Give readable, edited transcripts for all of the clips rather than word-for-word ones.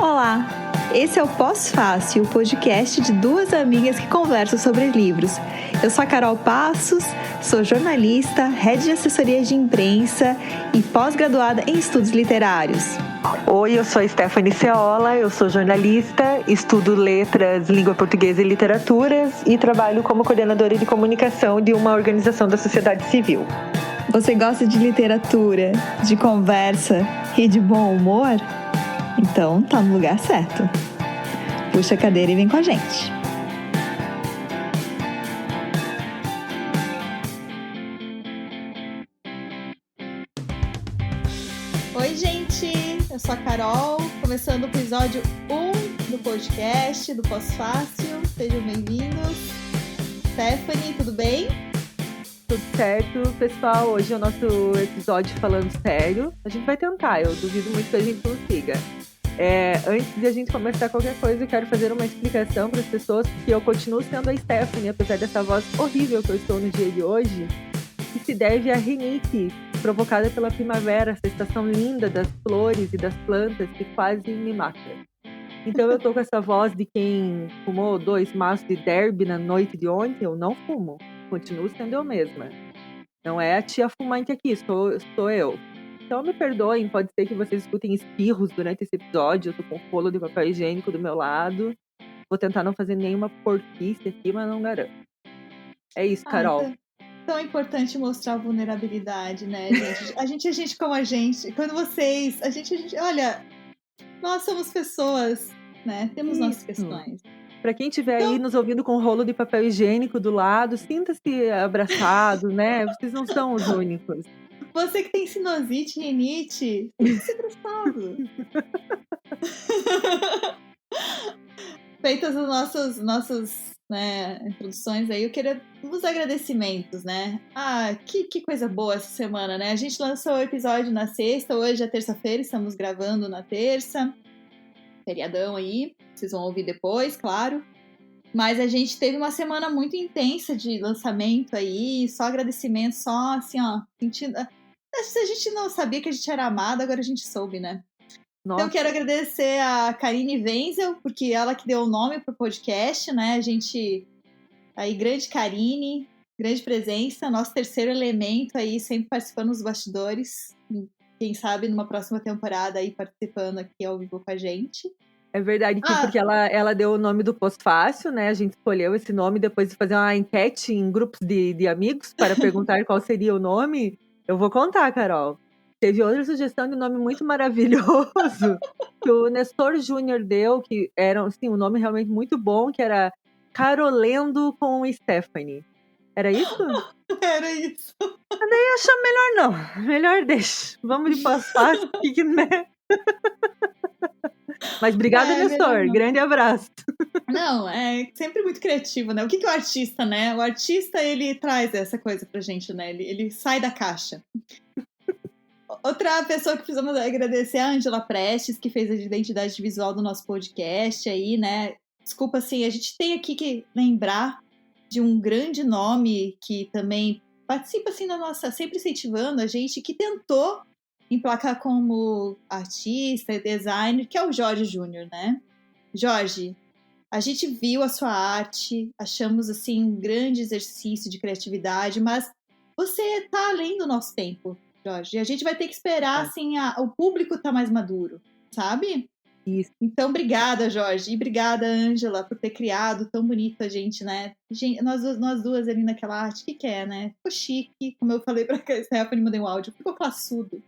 Olá! Esse é o Pós-Fácil, o podcast de duas amigas que conversam sobre livros. Eu sou a Carol Passos, sou jornalista, head de assessoria de imprensa e pós-graduada em estudos literários. Oi, eu sou a Stephanie Ceola, eu sou jornalista, estudo letras, língua portuguesa e literaturas e trabalho como coordenadora de comunicação de uma organização da sociedade civil. Você gosta de literatura, de conversa e de bom humor? Então tá no lugar certo. Puxa a cadeira e vem com a gente. Oi, gente! Eu sou a Carol, começando o episódio 1 do podcast do Pós-Fácil. Sejam bem-vindos. Stephanie, tudo bem? Tudo certo, pessoal. Hoje é o nosso episódio falando sério. A gente vai tentar, eu duvido muito que a gente consiga. Antes de a gente começar qualquer coisa, eu quero fazer uma explicação para as pessoas que eu continuo sendo a Stephanie, apesar dessa voz horrível que eu estou no dia de hoje, que se deve à rinite provocada pela primavera, essa estação linda das flores e das plantas que quase me mata. Então eu tô com essa voz de quem fumou 2 maços de derby na noite de ontem. Eu não fumo, continuo sendo eu mesma. Não é a tia fumante aqui, sou eu. Então me perdoem, pode ser que vocês escutem espirros durante esse episódio. Eu tô com um rolo de papel higiênico do meu lado. Vou tentar não fazer nenhuma porquice aqui, mas não garanto. É isso, Carol. Tão importante mostrar a vulnerabilidade, né, gente? A gente como a gente. Quando vocês... A gente... Olha, nós somos pessoas, né? Temos nossas questões. Pra quem estiver aí nos ouvindo com um rolo de papel higiênico do lado, sinta-se abraçado, né? Vocês não são os únicos. Você que tem sinusite, rinite, tem que ser abraçado. Feitas as nossas introduções aí, eu queria os agradecimentos, né? Que coisa boa essa semana, né? A gente lançou o episódio na sexta, hoje é terça-feira, estamos gravando na terça. Feriadão aí, vocês vão ouvir depois, claro. Mas a gente teve uma semana muito intensa de lançamento aí, só agradecimento, só assim, ó, sentindo... Se a gente não sabia que a gente era amada, agora a gente soube, né? Nossa. Então eu quero agradecer a Karine Wenzel, porque ela que deu o nome pro podcast, né? A gente... Aí, grande Karine, grande presença, nosso terceiro elemento aí, sempre participando dos bastidores. Quem sabe numa próxima temporada aí participando aqui ao vivo com a gente. É verdade que porque ela deu o nome do Pós-Fácil, né? A gente escolheu esse nome depois de fazer uma enquete em grupos de amigos para perguntar qual seria o nome. Eu vou contar, Carol. Teve outra sugestão de nome muito maravilhoso que o Nestor Júnior deu, que era assim, um nome realmente muito bom, que era Carolendo com Stephanie. Era isso? Era isso. Eu nem achei melhor não. Melhor deixa. Vamos de Pós-Fácil, né? Mas obrigada, Nestor. Grande abraço. Não, é sempre muito criativo, né? O que é o artista, né? O artista, ele traz essa coisa pra gente, né? Ele sai da caixa. Outra pessoa que precisamos agradecer é a Ângela Prestes, que fez a identidade visual do nosso podcast aí, né? Desculpa, assim, a gente tem aqui que lembrar de um grande nome que também participa, assim, da nossa... Sempre incentivando a gente, que tentou emplacar como artista e designer, que é o Jorge Júnior, né? Jorge, a gente viu a sua arte, achamos, assim, um grande exercício de criatividade, mas você tá além do nosso tempo, Jorge. E a gente vai ter que esperar, assim, o público tá mais maduro, sabe? Isso. Então, obrigada, Jorge. E obrigada, Ângela, por ter criado tão bonito a gente, né? Nós duas ali naquela arte, o que é, né? Ficou chique, como eu falei pra Stephanie, mandei um áudio. Ficou classudo.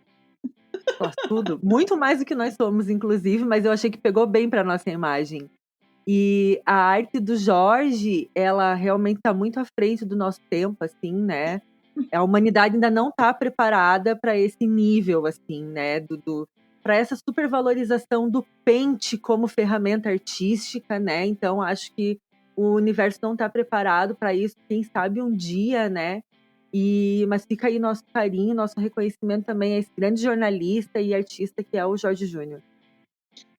Tudo. Muito mais do que nós somos, inclusive, mas eu achei que pegou bem pra nossa imagem. E a arte do Jorge, ela realmente tá muito à frente do nosso tempo, assim, né? A humanidade ainda não tá preparada para esse nível, assim, né? Para essa supervalorização do pente como ferramenta artística, né? Então, acho que o universo não tá preparado para isso. Quem sabe um dia, né? Mas fica aí nosso carinho, nosso reconhecimento também a esse grande jornalista e artista que é o Jorge Júnior.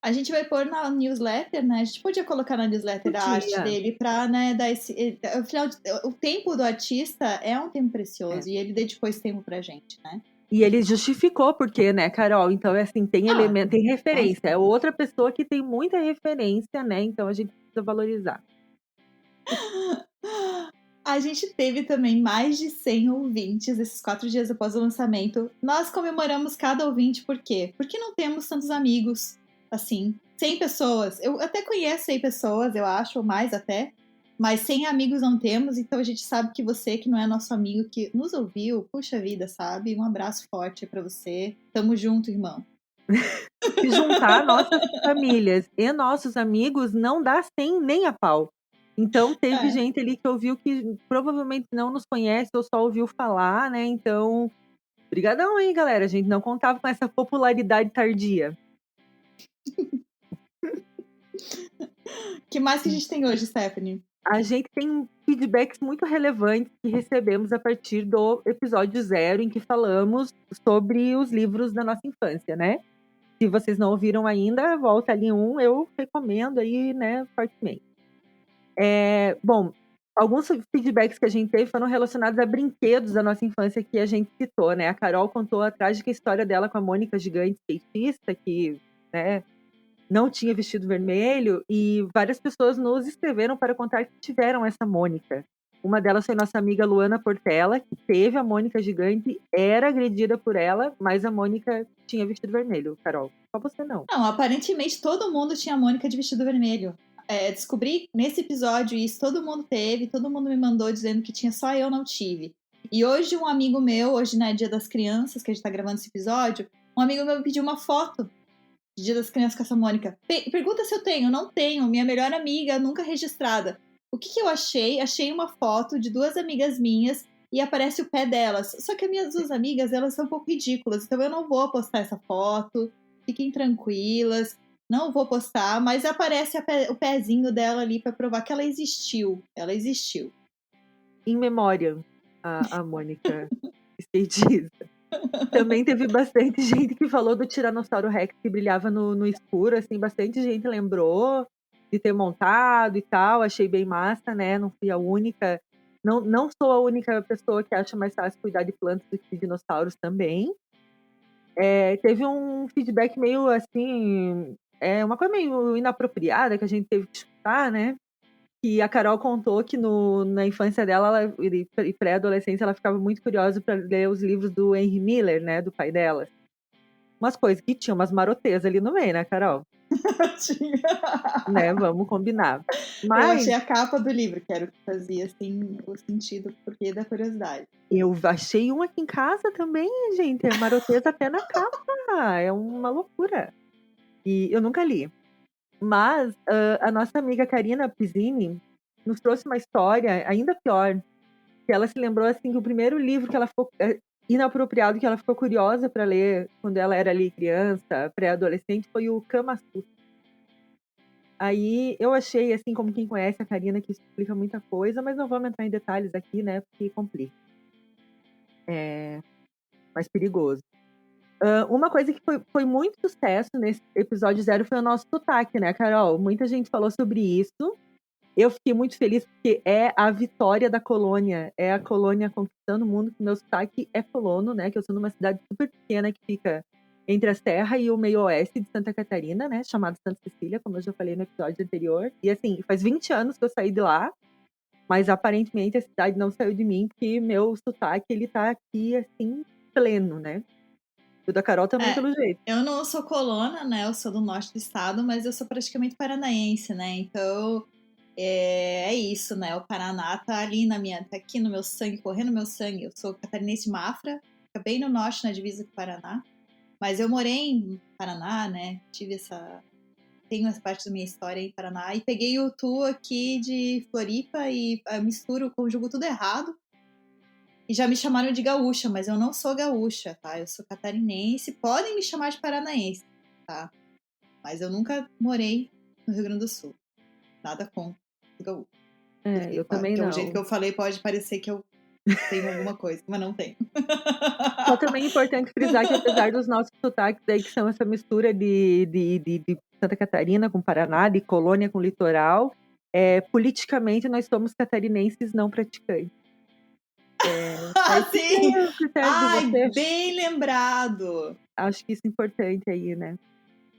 A gente vai pôr na newsletter, né? A gente podia colocar na newsletter a arte dele para, né, dar esse... Afinal, o tempo do artista é um tempo precioso e ele dedicou esse tempo pra gente, né? E ele justificou por quê, né, Carol? Então, assim, tem elemento, tem referência. É outra pessoa que tem muita referência, né? Então a gente precisa valorizar. A gente teve também mais de 100 ouvintes esses 4 dias após o lançamento. Nós comemoramos cada ouvinte, por quê? Porque não temos tantos amigos, assim. 100 pessoas. Eu até conheço 100 pessoas, eu acho, ou mais até. Mas 100 amigos não temos, então a gente sabe que você, que não é nosso amigo, que nos ouviu, puxa vida, sabe? Um abraço forte pra você. Tamo junto, irmão. Se juntar nossas famílias e nossos amigos, não dá 100 nem a pau. Então, teve gente ali que ouviu que provavelmente não nos conhece ou só ouviu falar, né? Então, brigadão aí, galera. A gente não contava com essa popularidade tardia. Que mais que a gente tem hoje, Stephanie? A gente tem feedbacks muito relevantes que recebemos a partir do episódio 0, em que falamos sobre os livros da nossa infância, né? Se vocês não ouviram ainda, volta ali eu recomendo aí, né, fortemente. Bom, alguns feedbacks que a gente teve foram relacionados a brinquedos da nossa infância que a gente citou, né? A Carol contou a trágica história dela com a Mônica gigante skatista, que, né, não tinha vestido vermelho, e várias pessoas nos escreveram para contar que tiveram essa Mônica. Uma delas foi nossa amiga Luana Portela, que teve a Mônica gigante, era agredida por ela, mas a Mônica tinha vestido vermelho, Carol. Só você não. Não, aparentemente todo mundo tinha a Mônica de vestido vermelho. Descobri nesse episódio isso, todo mundo teve, todo mundo me mandou dizendo que tinha, só eu não tive. E hoje um amigo meu, hoje na Dia das Crianças, que a gente tá gravando esse episódio, um amigo meu me pediu uma foto de Dia das Crianças com essa Mônica. Pergunta se eu tenho, não tenho, minha melhor amiga, nunca registrada. O que eu achei? Achei uma foto de 2 amigas minhas e aparece o pé delas. Só que as minhas 2 amigas, elas são um pouco ridículas, então eu não vou postar essa foto. Fiquem tranquilas, não vou postar, mas aparece o pezinho dela ali para provar que ela existiu. Ela existiu. Em memória, a Mônica skatista. Também teve bastante gente que falou do Tiranossauro Rex que brilhava no escuro, assim, bastante gente lembrou de ter montado e tal, achei bem massa, né? Não fui a única, não sou a única pessoa que acha mais fácil cuidar de plantas do que de dinossauros também. Teve um feedback meio assim, uma coisa meio inapropriada que a gente teve que escutar, né? Que a Carol contou que na infância dela e pré-adolescência ela ficava muito curiosa para ler os livros do Henry Miller, né, do pai dela. Umas coisas que tinha umas marotezas ali no meio, né, Carol? Tinha. Né, vamos combinar. Eu Mas achei a capa do livro, que era o que fazia assim, o sentido, porque da curiosidade. eu achei um aqui em casa também, gente. É maroteza até na capa. É uma loucura. E eu nunca li. Mas a nossa amiga Karina Pizzini nos trouxe uma história ainda pior. Que ela se lembrou assim que o primeiro livro que ela ficou inapropriado, que ela ficou curiosa para ler quando ela era ali criança, pré-adolescente, foi o Kama Sutra. Aí eu achei, assim, como quem conhece a Karina, que isso explica muita coisa, mas não vamos entrar em detalhes aqui, né, porque complica. É mais perigoso. Uma coisa que foi muito sucesso nesse episódio 0 foi o nosso sotaque, né, Carol? Muita gente falou sobre isso. Eu fiquei muito feliz porque é a vitória da colônia, é a colônia conquistando o mundo, que meu sotaque é colono, né, que eu sou numa cidade super pequena que fica entre a serra e o meio oeste de Santa Catarina, né, chamada Santa Cecília, como eu já falei no episódio anterior. E assim, faz 20 anos que eu saí de lá, mas aparentemente a cidade não saiu de mim, porque meu sotaque, ele tá aqui, assim, pleno, né. O da Carol também, pelo jeito. Eu não sou colona, né? Eu sou do norte do estado, mas eu sou praticamente paranaense, né? Então é isso, né? O Paraná tá ali tá aqui no meu sangue, correndo no meu sangue. Eu sou catarinense Mafra, fica bem no norte, na divisa com o Paraná. Mas eu morei em Paraná, né? Tenho essa parte da minha história em Paraná e peguei o tu aqui de Floripa e conjugo tudo errado. E já me chamaram de gaúcha, mas eu não sou gaúcha, tá? Eu sou catarinense. Podem me chamar de paranaense, tá? Mas eu nunca morei no Rio Grande do Sul. Nada contra o gaúcho. Eu também não. O jeito que eu falei pode parecer que eu tenho alguma coisa, mas não tenho. Só também é importante frisar que apesar dos nossos sotaques aí, que são essa mistura de Santa Catarina com Paraná, de colônia com litoral, politicamente nós somos catarinenses não praticantes. Aí Sim! fica o critério de Ai, você. bem lembrado! Acho que isso é importante aí, né?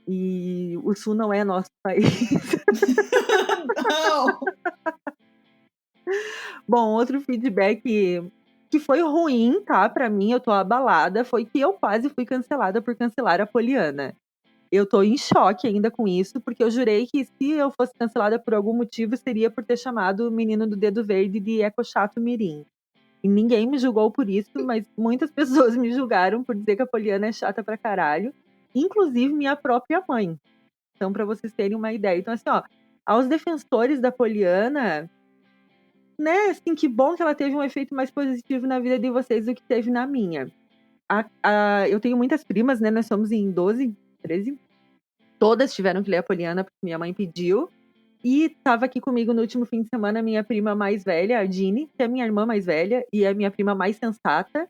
E o Sul não é nosso país. Não! Bom, outro feedback que foi ruim, tá? Pra mim, eu tô abalada, foi que eu quase fui cancelada por cancelar a Poliana. Eu tô em choque ainda com isso, porque eu jurei que se eu fosse cancelada por algum motivo, seria por ter chamado o menino do dedo verde de eco chato mirim. E ninguém me julgou por isso, mas muitas pessoas me julgaram por dizer que a Poliana é chata pra caralho, inclusive minha própria mãe. Então, pra vocês terem uma ideia. Então, assim, ó, aos defensores da Poliana, né, assim, que bom que ela teve um efeito mais positivo na vida de vocês do que teve na minha. Eu tenho muitas primas, né, nós somos em 12, 13. Todas tiveram que ler a Poliana, porque minha mãe pediu. E estava aqui comigo no último fim de semana a minha prima mais velha, a Dini, que é a minha irmã mais velha e a minha prima mais sensata.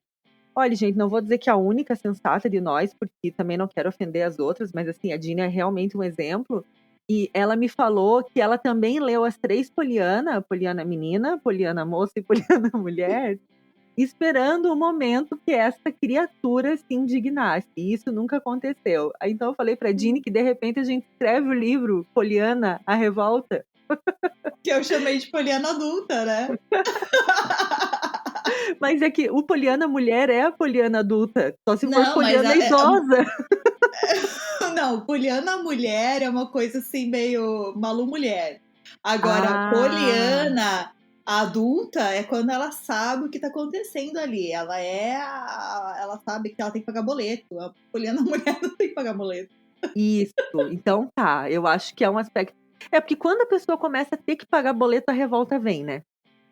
Olha, gente, não vou dizer que é a única sensata de nós, porque também não quero ofender as outras, mas assim, a Dini é realmente um exemplo. E ela me falou que ela também leu as 3 Poliana, Poliana menina, Poliana moça e Poliana mulher, esperando o momento que essa criatura se indignasse. E isso nunca aconteceu. Aí então eu falei pra Dini que de repente a gente escreve o livro Poliana, a Revolta. Que eu chamei de Poliana adulta, né? Mas é que o Poliana mulher é a Poliana adulta. Só se for Não, mas Poliana idosa. não, Poliana mulher é uma coisa assim, meio Malu mulher. Agora, Ah, Poliana adulta é quando ela sabe o que tá acontecendo ali. Ela sabe que ela tem que pagar boleto. A Poliana mulher não tem que pagar boleto. isso. Então tá. Eu acho que é um aspecto. É porque quando a pessoa começa a ter que pagar boleto, a revolta vem, né?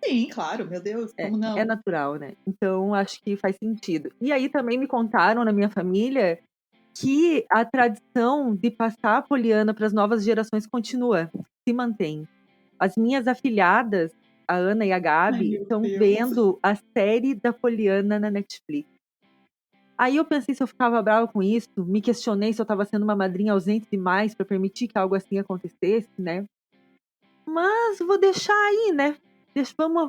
Sim, claro, meu Deus, como É não? natural, né? Então acho que faz sentido. E aí também me contaram na minha família que a tradição de passar a Poliana para as novas gerações continua, se mantém. As minhas afilhadas, a Ana e a Ai, Gabi, meu estão Deus. vendo a série da Poliana na Netflix. Aí eu pensei se eu ficava brava com isso, me questionei se eu estava sendo uma madrinha ausente demais para permitir que algo assim acontecesse, né? Mas vou deixar aí, né?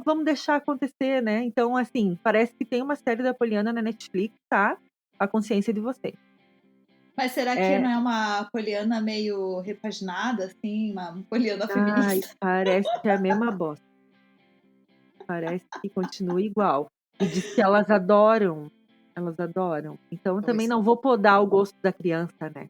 Vamos deixar acontecer, né? Então, assim, parece que tem uma série da Poliana na Netflix, tá? A consciência de vocês. Mas será que É, não é uma Poliana meio repaginada, assim, uma Poliana ai, feminista? parece que é a mesma bosta. Parece que continua igual. E diz que elas adoram. Elas adoram. Então, eu também Pois. não vou podar o gosto da criança, né?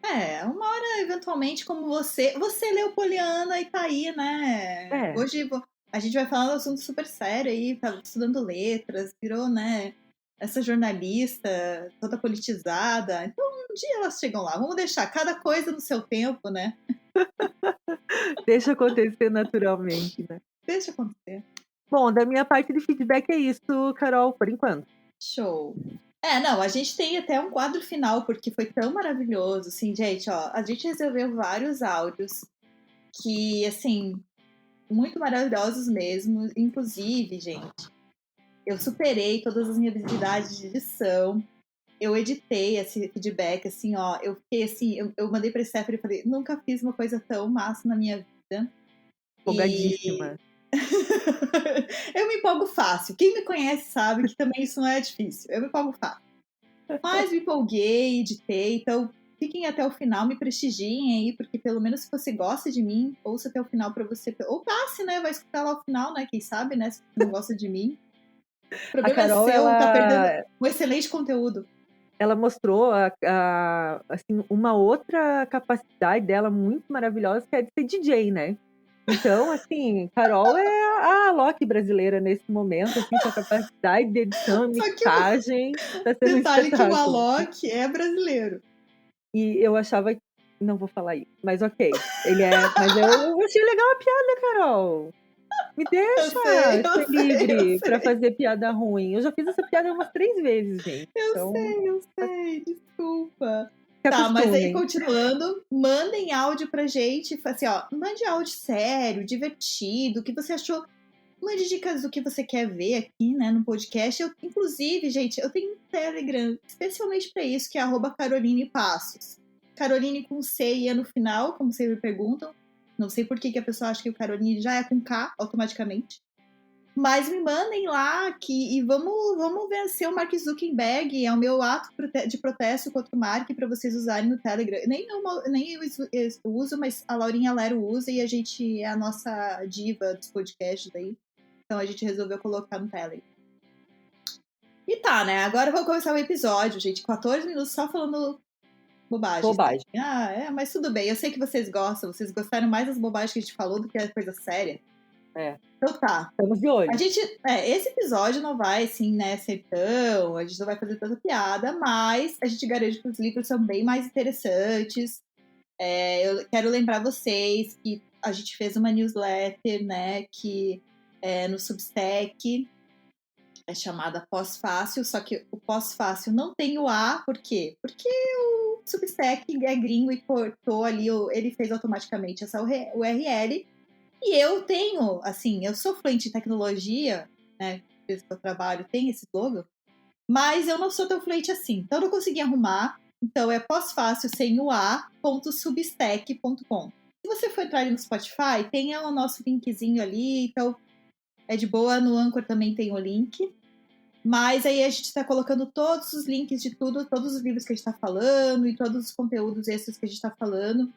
É, uma hora, eventualmente, como você leu Poliana e tá aí, né? É. Hoje a gente vai falar de um assunto super sério aí, tá estudando letras, virou, né? Essa jornalista toda politizada. Então, um dia elas chegam lá. Vamos deixar cada coisa no seu tempo, né? Deixa acontecer naturalmente, né? Deixa acontecer. Bom, da minha parte de feedback é isso, Carol, por enquanto. Show. É, não, a gente tem até um quadro final, porque foi tão maravilhoso, assim, gente, ó, a gente resolveu vários áudios que, assim, muito maravilhosos mesmo, inclusive, gente, eu superei todas as minhas habilidades de edição, eu editei esse feedback, assim, ó, eu fiquei assim, eu mandei pra Stephanie e falei, nunca fiz uma coisa tão massa na minha vida, e Empolgadíssima. eu me empolgo fácil, quem me conhece sabe que também isso não é difícil, eu me empolgo fácil. Mas me empolguei, editei, então fiquem até o final, me prestigiem aí, porque pelo menos se você gosta de mim, ouça até o final pra você. Ou passe, né? Vai escutar lá o final, né? Quem sabe, né? Se você não gosta de mim. O A problema é Carol, seu, tá perdendo um excelente conteúdo. ela mostrou assim, uma outra capacidade dela muito maravilhosa, que é de ser DJ, né? Então, assim, Carol é a Alok brasileira nesse momento, assim, sua capacidade de edição e Só que o mixagem tá sendo um detalhe que o espetáculo. Alok é brasileiro. E eu achava que. Não vou falar isso, mas ok. Ele é. Mas eu achei legal a piada, Carol. Me Eu deixa sei, ser eu sei, eu livre pra sei. fazer piada ruim. Eu já fiz essa piada umas 3 vezes, gente. Então, Eu sei, desculpa. se Tá, mas aí acostumem. continuando, mandem áudio pra gente, assim, ó, mande áudio sério, divertido, o que você achou. Mande dicas do que você quer ver aqui, né, no podcast. Inclusive, gente, eu tenho um Telegram especialmente para isso, que é @Caroline Passos. Caroline com C e E no final, como vocês me perguntam. Não sei por que a pessoa acha que o Caroline já é com K automaticamente. Mas me mandem lá e vamos vencer o Mark Zuckerberg. É o meu ato de protesto contra o Mark para vocês usarem no Telegram. Nem eu uso, mas a Laurinha Lero usa e a gente é a nossa diva dos podcasts aí. Então a gente resolveu colocar no Telegram. E tá, né? Agora eu vou começar o episódio, gente. 14 minutos só falando bobagem. Mas tudo bem. Eu sei que vocês gostam. Vocês gostaram mais das bobagens que a gente falou do que a coisa séria. Então tá. Estamos de olho. Esse episódio não vai, assim, né, ser tão... A gente não vai fazer tanta piada, mas a gente garante que os livros são bem mais interessantes. Eu quero lembrar vocês que a gente fez uma newsletter, né, que é no Substack, é chamada Pós-Fácil, só que o Pós-Fácil não tem o A, por quê? Porque o Substack é gringo e cortou ali, ele fez automaticamente essa URL. E eu tenho, assim, eu sou fluente em tecnologia, né? Por isso que eu trabalho, tem esse logo, mas eu não sou tão fluente assim. Então eu não consegui arrumar. Então é pós-fácil sem o a.substack.com. Se você for entrar ali no Spotify, tem o nosso linkzinho ali, então é de boa. No Anchor também tem o link. Mas aí a gente está colocando todos os links de tudo, todos os livros que a gente está falando e todos os conteúdos extras que a gente está falando.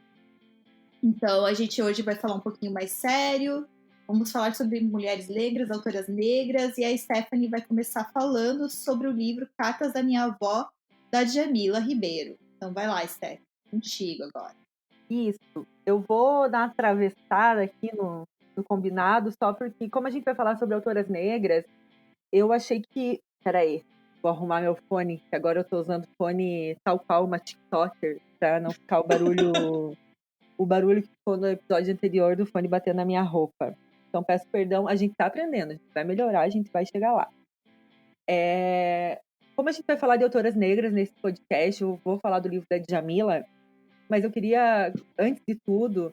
Então, a gente hoje vai falar um pouquinho mais sério. Vamos falar sobre mulheres negras, autoras negras. E a Stephanie vai começar falando sobre o livro Cartas da Minha Avó, da Djamila Ribeiro. Então, vai lá, Stephanie. Contigo agora. Isso. Eu vou dar uma atravessada aqui no combinado, só porque, como a gente vai falar sobre autoras negras, eu achei que... Peraí, vou arrumar meu fone, que agora eu tô usando fone tal qual uma TikToker, pra não ficar o barulho... o barulho que ficou no episódio anterior do fone batendo na minha roupa. Então, peço perdão, a gente tá aprendendo, a gente vai melhorar, a gente vai chegar lá. Como a gente vai falar de autoras negras nesse podcast, eu vou falar do livro da Djamila, mas eu queria, antes de tudo,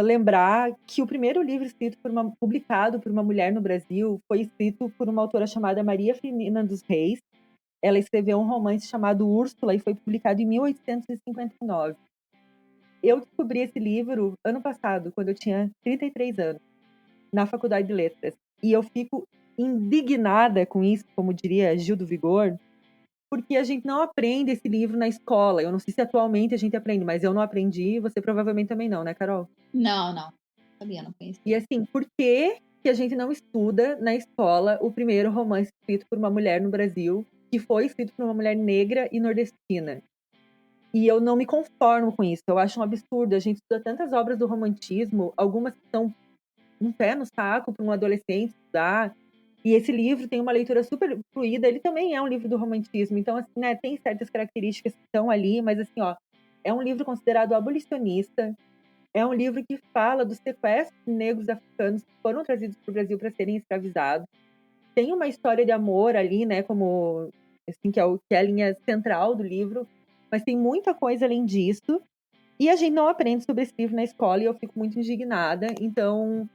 lembrar que o primeiro livro publicado por uma mulher no Brasil foi escrito por uma autora chamada Maria Firmina dos Reis. Ela escreveu um romance chamado Úrsula e foi publicado em 1859. Eu descobri esse livro ano passado, quando eu tinha 33 anos, na Faculdade de Letras. E eu fico indignada com isso, como diria Gil do Vigor, porque a gente não aprende esse livro na escola. Eu não sei se atualmente a gente aprende, mas eu não aprendi, você provavelmente também não, né, Carol? Não. Sabia, não conhecia. E assim, por que a gente não estuda na escola o primeiro romance escrito por uma mulher no Brasil, que foi escrito por uma mulher negra e nordestina? E eu não me conformo com isso. Eu acho um absurdo. A gente estuda tantas obras do romantismo, algumas que são um pé no saco para um adolescente estudar. E esse livro tem uma leitura super fluida. Ele também é um livro do romantismo. Então, assim, né, tem certas características que estão ali, mas assim, ó, é um livro considerado abolicionista. É um livro que fala dos sequestros de negros africanos que foram trazidos para o Brasil para serem escravizados. Tem uma história de amor ali, né, como assim, que é a linha central do livro, mas tem muita coisa além disso. E a gente não aprende sobre esse livro na escola e eu fico muito indignada. Então,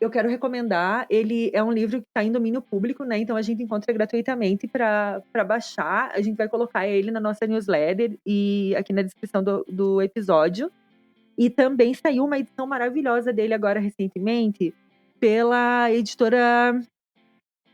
eu quero recomendar. Ele é um livro que está em domínio público, né? Então a gente encontra gratuitamente para baixar. A gente vai colocar ele na nossa newsletter e aqui na descrição do episódio. E também saiu uma edição maravilhosa dele agora recentemente pela editora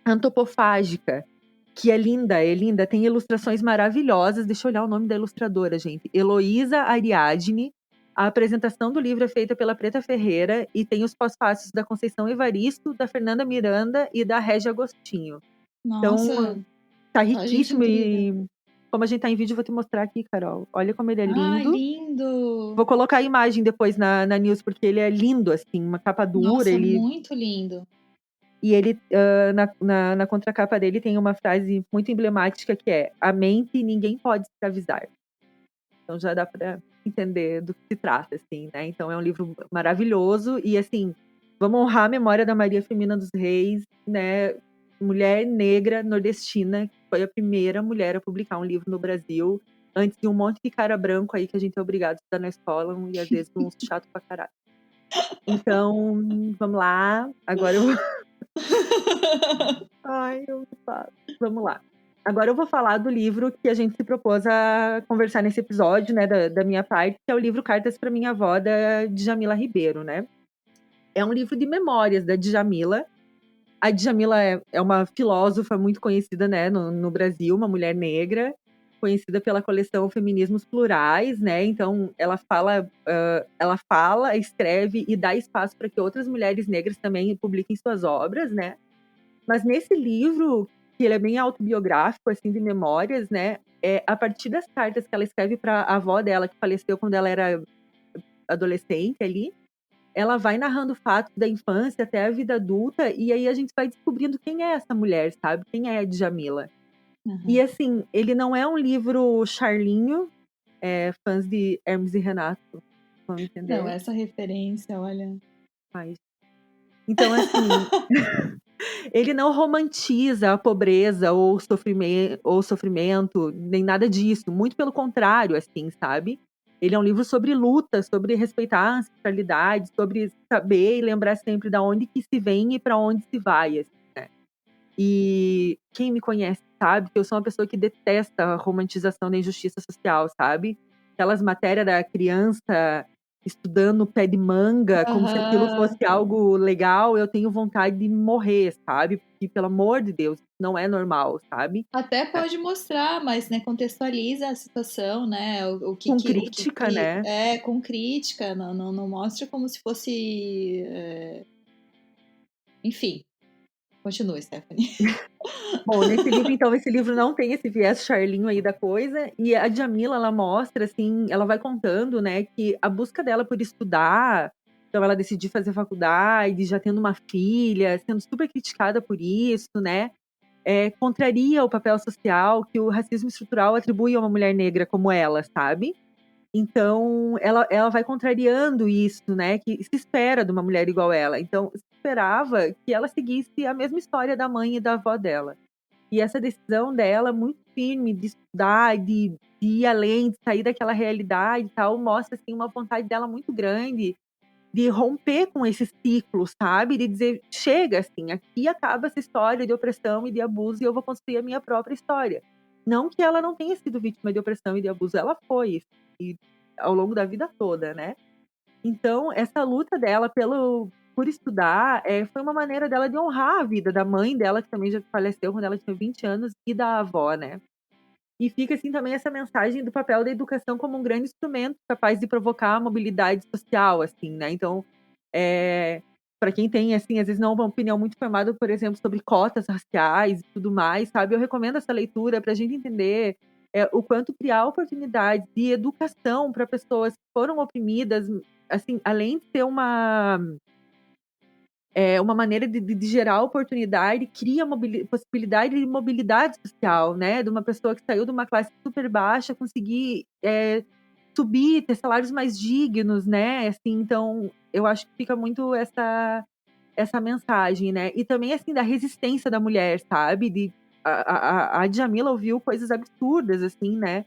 Antropofágica, que é linda, tem ilustrações maravilhosas. Deixa eu olhar o nome da ilustradora, gente. Heloísa Ariadne. A apresentação do livro é feita pela Preta Ferreira e tem os pós-fácios da Conceição Evaristo, da Fernanda Miranda e da Régia Agostinho. Nossa, então, tá riquíssimo e como a gente tá em vídeo, eu vou te mostrar aqui, Carol. Olha como ele é lindo. Ai, lindo! Vou colocar a imagem depois na news, porque ele é lindo, assim, uma capa dura. Nossa, muito lindo. E ele, na contracapa dele, tem uma frase muito emblemática que é: a mente ninguém pode escravizar. Então já dá para entender do que se trata, assim, né? Então é um livro maravilhoso e, assim, vamos honrar a memória da Maria Firmina dos Reis, né? Mulher negra nordestina, que foi a primeira mulher a publicar um livro no Brasil, antes de um monte de cara branco aí que a gente é obrigado a estudar na escola e às vezes uns chato pra caralho. Então, vamos lá. Agora eu Ai, eu faço. Vamos lá. Agora eu vou falar do livro que a gente se propôs a conversar nesse episódio, né, da minha parte, que é o livro Cartas para Minha Avó, da Djamila Ribeiro, né? É um livro de memórias da Djamila. A Djamila é uma filósofa muito conhecida, né, no Brasil, uma mulher negra, conhecida pela coleção Feminismos Plurais, né? Então, ela fala, escreve e dá espaço para que outras mulheres negras também publiquem suas obras, né? Mas nesse livro, que ele é bem autobiográfico, assim, de memórias, né? A partir das cartas que ela escreve para a avó dela, que faleceu quando ela era adolescente ali, ela vai narrando fatos da infância até a vida adulta, e aí a gente vai descobrindo quem é essa mulher, sabe? Quem é a Djamila. E assim, ele não é um livro charlinho, fãs de Hermes e Renato vão entender. Não, essa referência, olha. Mas... Então, assim, ele não romantiza a pobreza ou o sofrimento, nem nada disso. Muito pelo contrário, assim, sabe? Ele é um livro sobre luta, sobre respeitar a ancestralidade, sobre saber e lembrar sempre de onde que se vem e para onde se vai, assim, né? E quem me conhece sabe que eu sou uma pessoa que detesta a romantização da injustiça social, sabe? Aquelas matérias da criança estudando pé de manga, como se aquilo fosse algo legal, eu tenho vontade de morrer, sabe? Porque, pelo amor de Deus, não é normal, sabe? Até pode mostrar, mas né, contextualiza a situação, né? Com crítica, né? Com crítica, não mostra como se fosse. Enfim, continue, Stephanie. Bom, nesse livro, então, esse livro não tem esse viés charlinho aí da coisa, e a Djamila, ela mostra, assim, ela vai contando, né, que a busca dela por estudar, então ela decidiu fazer faculdade, já tendo uma filha, sendo super criticada por isso, né, contraria o papel social que o racismo estrutural atribui a uma mulher negra como ela, sabe? Então, ela vai contrariando isso, né, que se espera de uma mulher igual ela. Então, se esperava que ela seguisse a mesma história da mãe e da avó dela. E essa decisão dela, muito firme, de estudar, de ir além, de sair daquela realidade e tal, mostra, assim, uma vontade dela muito grande de romper com esse ciclo, sabe? De dizer, chega, assim, aqui acaba essa história de opressão e de abuso e eu vou construir a minha própria história. Não que ela não tenha sido vítima de opressão e de abuso, ela foi, e ao longo da vida toda, né? Então, essa luta dela por estudar foi uma maneira dela de honrar a vida da mãe dela, que também já faleceu quando ela tinha 20 anos, e da avó, né? E fica, assim, também essa mensagem do papel da educação como um grande instrumento capaz de provocar a mobilidade social, assim, né? Então, para quem tem, assim, às vezes não uma opinião muito formada, por exemplo, sobre cotas raciais e tudo mais, sabe? Eu recomendo essa leitura para a gente entender o quanto criar oportunidades de educação para pessoas que foram oprimidas, assim, além de ser uma maneira de gerar oportunidade, cria possibilidade de mobilidade social, né? De uma pessoa que saiu de uma classe super baixa conseguir subir, ter salários mais dignos, né? Assim, então, eu acho que fica muito essa mensagem, né? E também, assim, da resistência da mulher, sabe? A Djamila ouviu coisas absurdas, assim, né?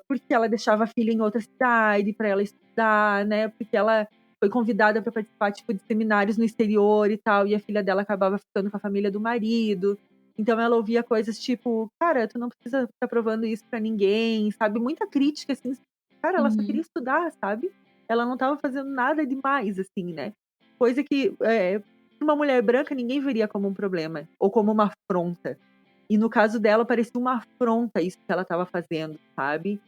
Porque ela deixava a filha em outra cidade para ela estudar, né? Porque ela foi convidada para participar tipo, de seminários no exterior e tal, e a filha dela acabava ficando com a família do marido. Então ela ouvia coisas tipo, cara, tu não precisa estar provando isso para ninguém, sabe? Muita crítica, assim. Cara, ela só queria estudar, sabe? Ela não estava fazendo nada demais, assim, né? Coisa que uma mulher branca ninguém veria como um problema, ou como uma afronta. E no caso dela, parecia uma afronta isso que ela estava fazendo, sabe?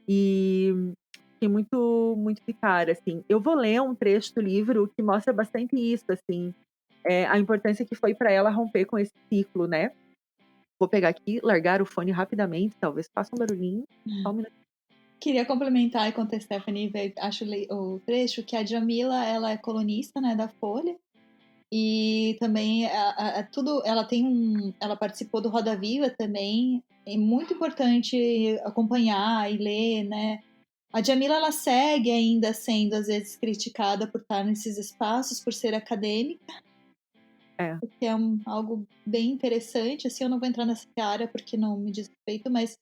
E fiquei muito, muito de cara, assim. Eu vou ler um trecho do livro que mostra bastante isso, assim. A importância que foi para ela romper com esse ciclo, né? Vou pegar aqui, largar o fone rapidamente, talvez faça um barulhinho. Só um minuto. Queria complementar enquanto a Stephanie acho o trecho que a Djamila, ela é colunista, né, da Folha. E também ela participou do Roda Viva também. É muito importante acompanhar e ler, né? A Djamila, ela segue ainda sendo às vezes criticada por estar nesses espaços, por ser acadêmica, o que é algo bem interessante. Assim, eu não vou entrar nessa área porque não me diz respeito, mas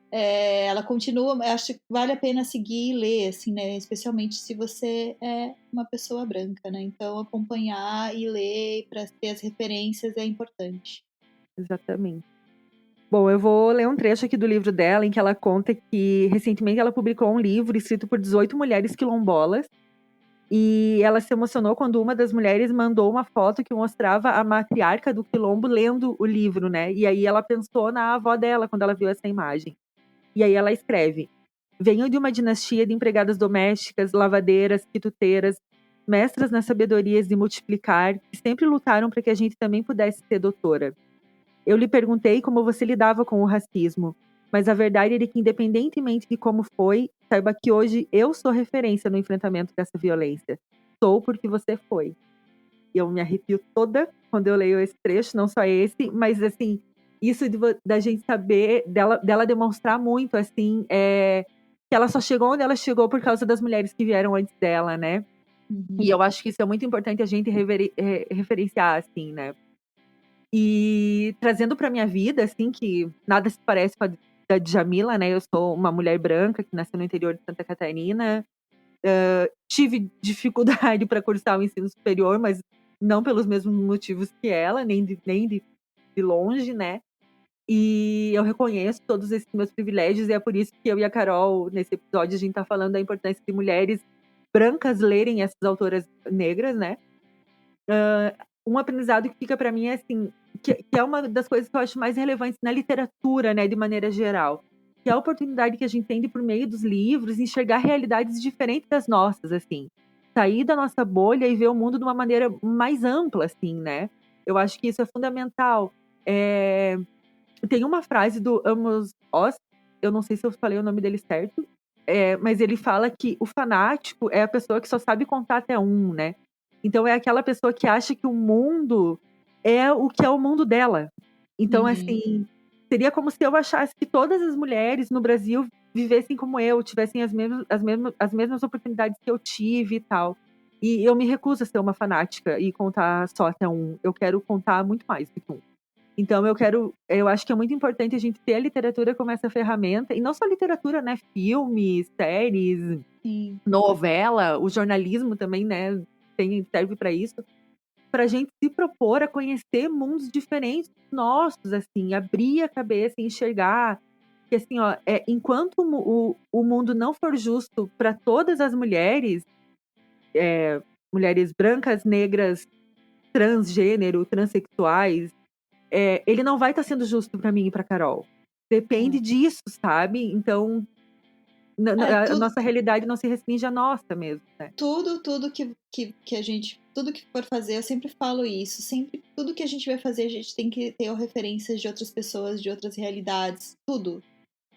ela continua, acho que vale a pena seguir e ler, assim, né? Especialmente se você é uma pessoa branca, né? Então, acompanhar e ler para ter as referências é importante. Exatamente. Bom, eu vou ler um trecho aqui do livro dela, em que ela conta que recentemente ela publicou um livro escrito por 18 mulheres quilombolas, E ela se emocionou quando uma das mulheres mandou uma foto que mostrava a matriarca do quilombo lendo o livro, né? E aí ela pensou na avó dela quando ela viu essa imagem. E aí ela escreve: venho de uma dinastia de empregadas domésticas, lavadeiras, quituteiras, mestras nas sabedorias de multiplicar, que sempre lutaram para que a gente também pudesse ser doutora. Eu lhe perguntei como você lidava com o racismo, mas a verdade é que, independentemente de como foi, saiba que hoje eu sou referência no enfrentamento dessa violência. Sou porque você foi. E eu me arrepio toda quando eu leio esse trecho, não só esse, mas assim, isso da gente saber, dela demonstrar muito, assim, que ela só chegou onde ela chegou por causa das mulheres que vieram antes dela, né? E eu acho que isso é muito importante a gente referenciar, assim, né? E trazendo pra minha vida, assim, que nada se parece com a da Djamila, né? Eu sou uma mulher branca que nasceu no interior de Santa Catarina. Tive dificuldade para cursar o ensino superior, mas não pelos mesmos motivos que ela, nem de longe, né? E eu reconheço todos esses meus privilégios, e é por isso que eu e a Carol, nesse episódio, a gente tá falando da importância de mulheres brancas lerem essas autoras negras, né? Um aprendizado que fica para mim é assim, que é uma das coisas que eu acho mais relevantes na literatura, né, de maneira geral, que é a oportunidade que a gente tem de, por meio dos livros, enxergar realidades diferentes das nossas, assim. Sair da nossa bolha e ver o mundo de uma maneira mais ampla, assim, né? Eu acho que isso é fundamental. Tem uma frase do Amos Oz, eu não sei se eu falei o nome dele certo, mas ele fala que o fanático é a pessoa que só sabe contar até um, né? Então é aquela pessoa que acha que o mundo é o que é o mundo dela. Então, assim, seria como se eu achasse que todas as mulheres no Brasil vivessem como eu, tivessem as mesmas oportunidades que eu tive e tal. E eu me recuso a ser uma fanática e contar só até um. Eu quero contar muito mais do que um. Então eu acho que é muito importante a gente ter a literatura como essa ferramenta, e não só literatura, né? Filmes, séries, Sim. novela, o jornalismo também, né? Serve para isso, para a gente se propor a conhecer mundos diferentes nossos, assim, abrir a cabeça e enxergar que, assim, ó, enquanto o mundo não for justo para todas as mulheres, mulheres brancas, negras, transgênero, transexuais, ele não vai estar sendo justo para mim e para Carol. Depende disso, sabe? Então, a Tudo, nossa realidade não se restringe à nossa mesmo, né? tudo que a gente, tudo que for fazer, eu sempre falo isso, sempre, tudo que a gente vai fazer, a gente tem que ter referências de outras pessoas, de outras realidades, tudo.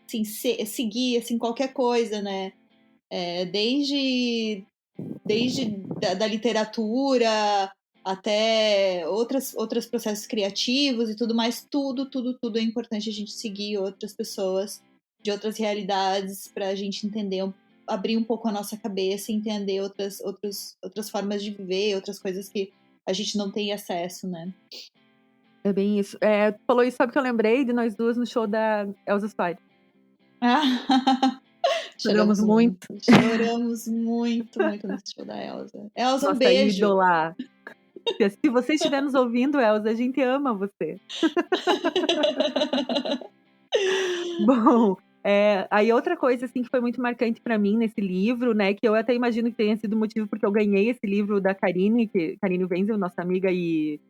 Assim, seguir, assim, qualquer coisa, né? Desde da literatura até outros processos criativos e tudo mais, tudo é importante a gente seguir outras pessoas de outras realidades para a gente entender, abrir um pouco a nossa cabeça e entender outras formas de viver, outras coisas que a gente não tem acesso, né? É bem isso. Tu falou isso, sabe que eu lembrei de nós duas no show da Elsa Soares. Ah, Choramos muito. choramos muito, muito nesse show da Elsa. Elsa, um Nossa beijo! ídola. Se você estiver nos ouvindo, Elsa, a gente ama você. Bom, aí outra coisa, assim, que foi muito marcante pra mim nesse livro, né, que eu até imagino que tenha sido o motivo porque eu ganhei esse livro da Karine, Karine Wenzel, nossa amiga e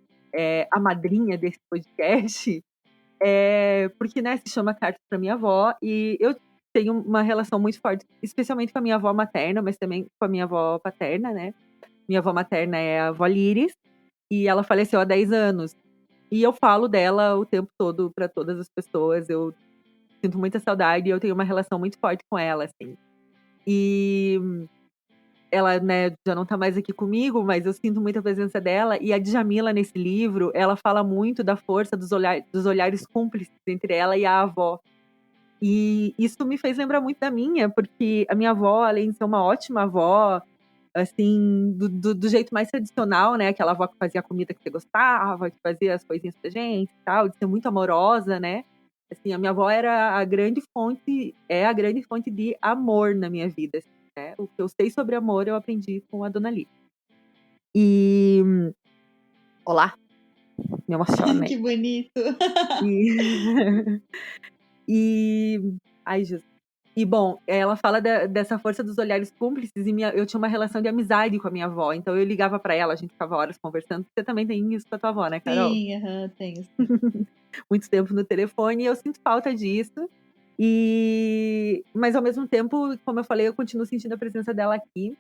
a madrinha desse podcast, porque, né, se chama Cartas pra Minha Avó, e eu tenho uma relação muito forte, especialmente com a minha avó materna, mas também com a minha avó paterna, né. Minha avó materna é a avó Liris, e ela faleceu há 10 anos. E eu falo dela o tempo todo para todas as pessoas, eu sinto muita saudade e eu tenho uma relação muito forte com ela, assim. E ela, né, já não tá mais aqui comigo, mas eu sinto muita presença dela. E a Djamila, nesse livro, ela fala muito da força dos olhares cúmplices entre ela e a avó. E isso me fez lembrar muito da minha, porque a minha avó, além de ser uma ótima avó, assim, do jeito mais tradicional, né? Aquela avó que fazia a comida que você gostava, que fazia as coisinhas pra gente e tal, de ser muito amorosa, né? Assim, a minha avó era a grande fonte de amor na minha vida, assim, né? O que eu sei sobre amor eu aprendi com a Dona Lívia. E olá, me emocionei. Que bonito! E, e ai, Jesus. E, bom, ela fala dessa força dos olhares cúmplices e eu tinha uma relação de amizade com a minha avó. Então, eu ligava pra ela, a gente ficava horas conversando. Você também tem isso com a tua avó, né, Carol? Sim, tenho sim. Muito tempo no telefone e eu sinto falta disso. Mas, ao mesmo tempo, como eu falei, eu continuo sentindo a presença dela aqui.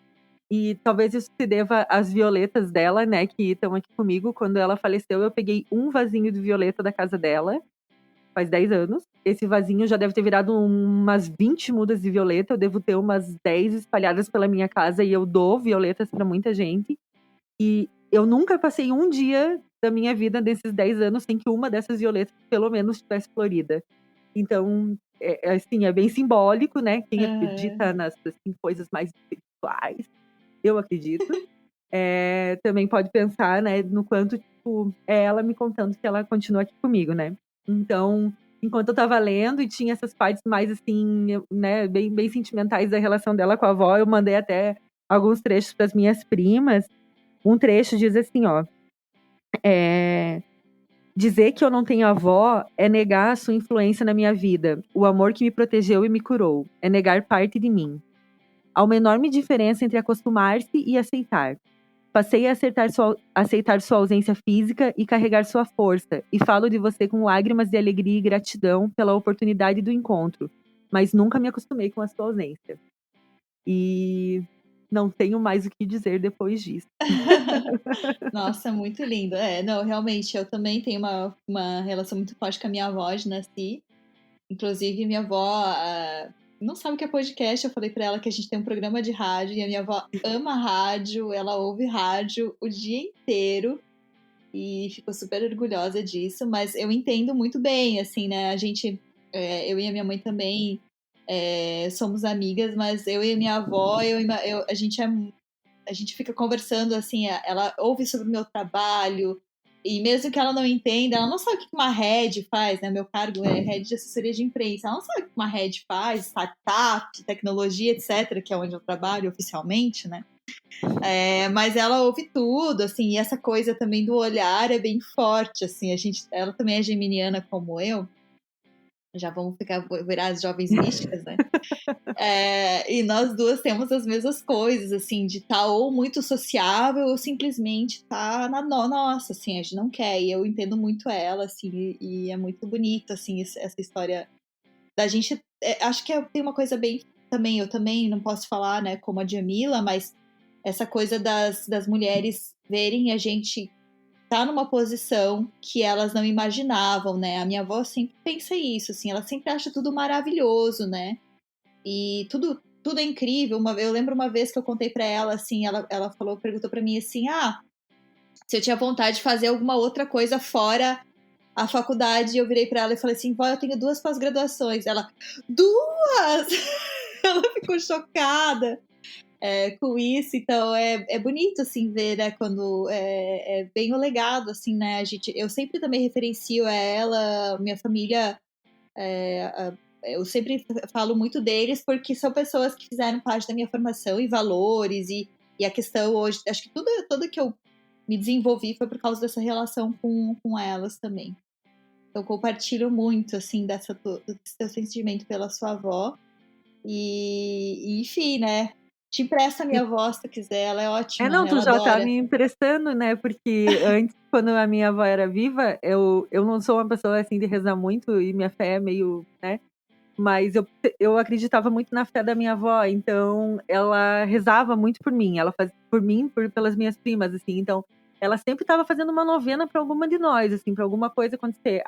E talvez isso se deva às violetas dela, né, que estão aqui comigo. Quando ela faleceu, eu peguei um vasinho de violeta da casa dela, faz 10 anos. Esse vasinho já deve ter virado umas 20 mudas de violeta. Eu devo ter umas 10 espalhadas pela minha casa e eu dou violetas pra muita gente. E eu nunca passei um dia da minha vida desses 10 anos sem que uma dessas violetas, pelo menos, estivesse florida. Então, assim, é bem simbólico, né? Quem acredita nas assim, coisas mais espirituais, eu acredito. Também pode pensar, né, no quanto, tipo, é ela me contando que ela continua aqui comigo, né? Então, enquanto eu tava lendo e tinha essas partes mais, assim, né, bem, bem sentimentais da relação dela com a avó, eu mandei até alguns trechos para as minhas primas. Um trecho diz assim, ó. Dizer que eu não tenho avó é negar a sua influência na minha vida, o amor que me protegeu e me curou. É negar parte de mim. Há uma enorme diferença entre acostumar-se e aceitar. Passei a aceitar sua ausência física e carregar sua força, e falo de você com lágrimas de alegria e gratidão pela oportunidade do encontro, mas nunca me acostumei com a sua ausência. E não tenho mais o que dizer depois disso. Nossa, muito lindo. Não, realmente, eu também tenho uma relação muito forte com a minha avó de nasci. Inclusive, minha avó não sabe o que é podcast. Eu falei pra ela que a gente tem um programa de rádio e a minha avó ama rádio, ela ouve rádio o dia inteiro e ficou super orgulhosa disso. Mas eu entendo muito bem, assim, né? Eu e a minha mãe também somos amigas, mas eu e a minha avó, a gente fica conversando, assim, ela ouve sobre o meu trabalho, e mesmo que ela não entenda, ela não sabe o que uma head faz, né? Meu cargo é head de assessoria de imprensa, ela não sabe o que uma head faz, startup, tecnologia, etc., que é onde eu trabalho oficialmente, né? Mas ela ouve tudo, assim, e essa coisa também do olhar é bem forte, assim, ela também é geminiana como eu, já vamos virar as jovens místicas, né? E nós duas temos as mesmas coisas, assim, de estar ou muito sociável ou simplesmente estar nossa, assim, a gente não quer. E eu entendo muito ela, assim, e é muito bonito, assim, essa história da gente. Acho que tem uma coisa bem também, eu também não posso falar, né, como a Djamila, mas essa coisa das mulheres verem a gente tá numa posição que elas não imaginavam, né? A minha avó sempre pensa isso, assim, ela sempre acha tudo maravilhoso, né? E tudo é incrível. Eu lembro uma vez que eu contei pra ela, assim, ela perguntou pra mim assim, se eu tinha vontade de fazer alguma outra coisa fora a faculdade. E eu virei pra ela e falei assim, vó, eu tenho 2 pós-graduações. Ela, 2? Ela ficou chocada com isso. Então é bonito, assim, ver, né, quando é bem o legado, assim, né, eu sempre também referencio a ela, minha família, eu sempre falo muito deles porque são pessoas que fizeram parte da minha formação e valores e a questão hoje, acho que tudo que eu me desenvolvi foi por causa dessa relação com elas também. Então compartilho muito, assim, do seu sentimento pela sua avó e enfim, né, te empresta a minha voz se tu quiser, ela é ótima, Não, tu ela já tá adora. me emprestando, né? Porque antes, quando a minha avó era viva, eu não sou uma pessoa assim de rezar muito e minha fé é meio, né? Mas eu acreditava muito na fé da minha avó, então ela rezava muito por mim. Ela fazia por mim, pelas minhas primas, assim. Então, ela sempre estava fazendo uma novena para alguma de nós, assim, para alguma coisa acontecer.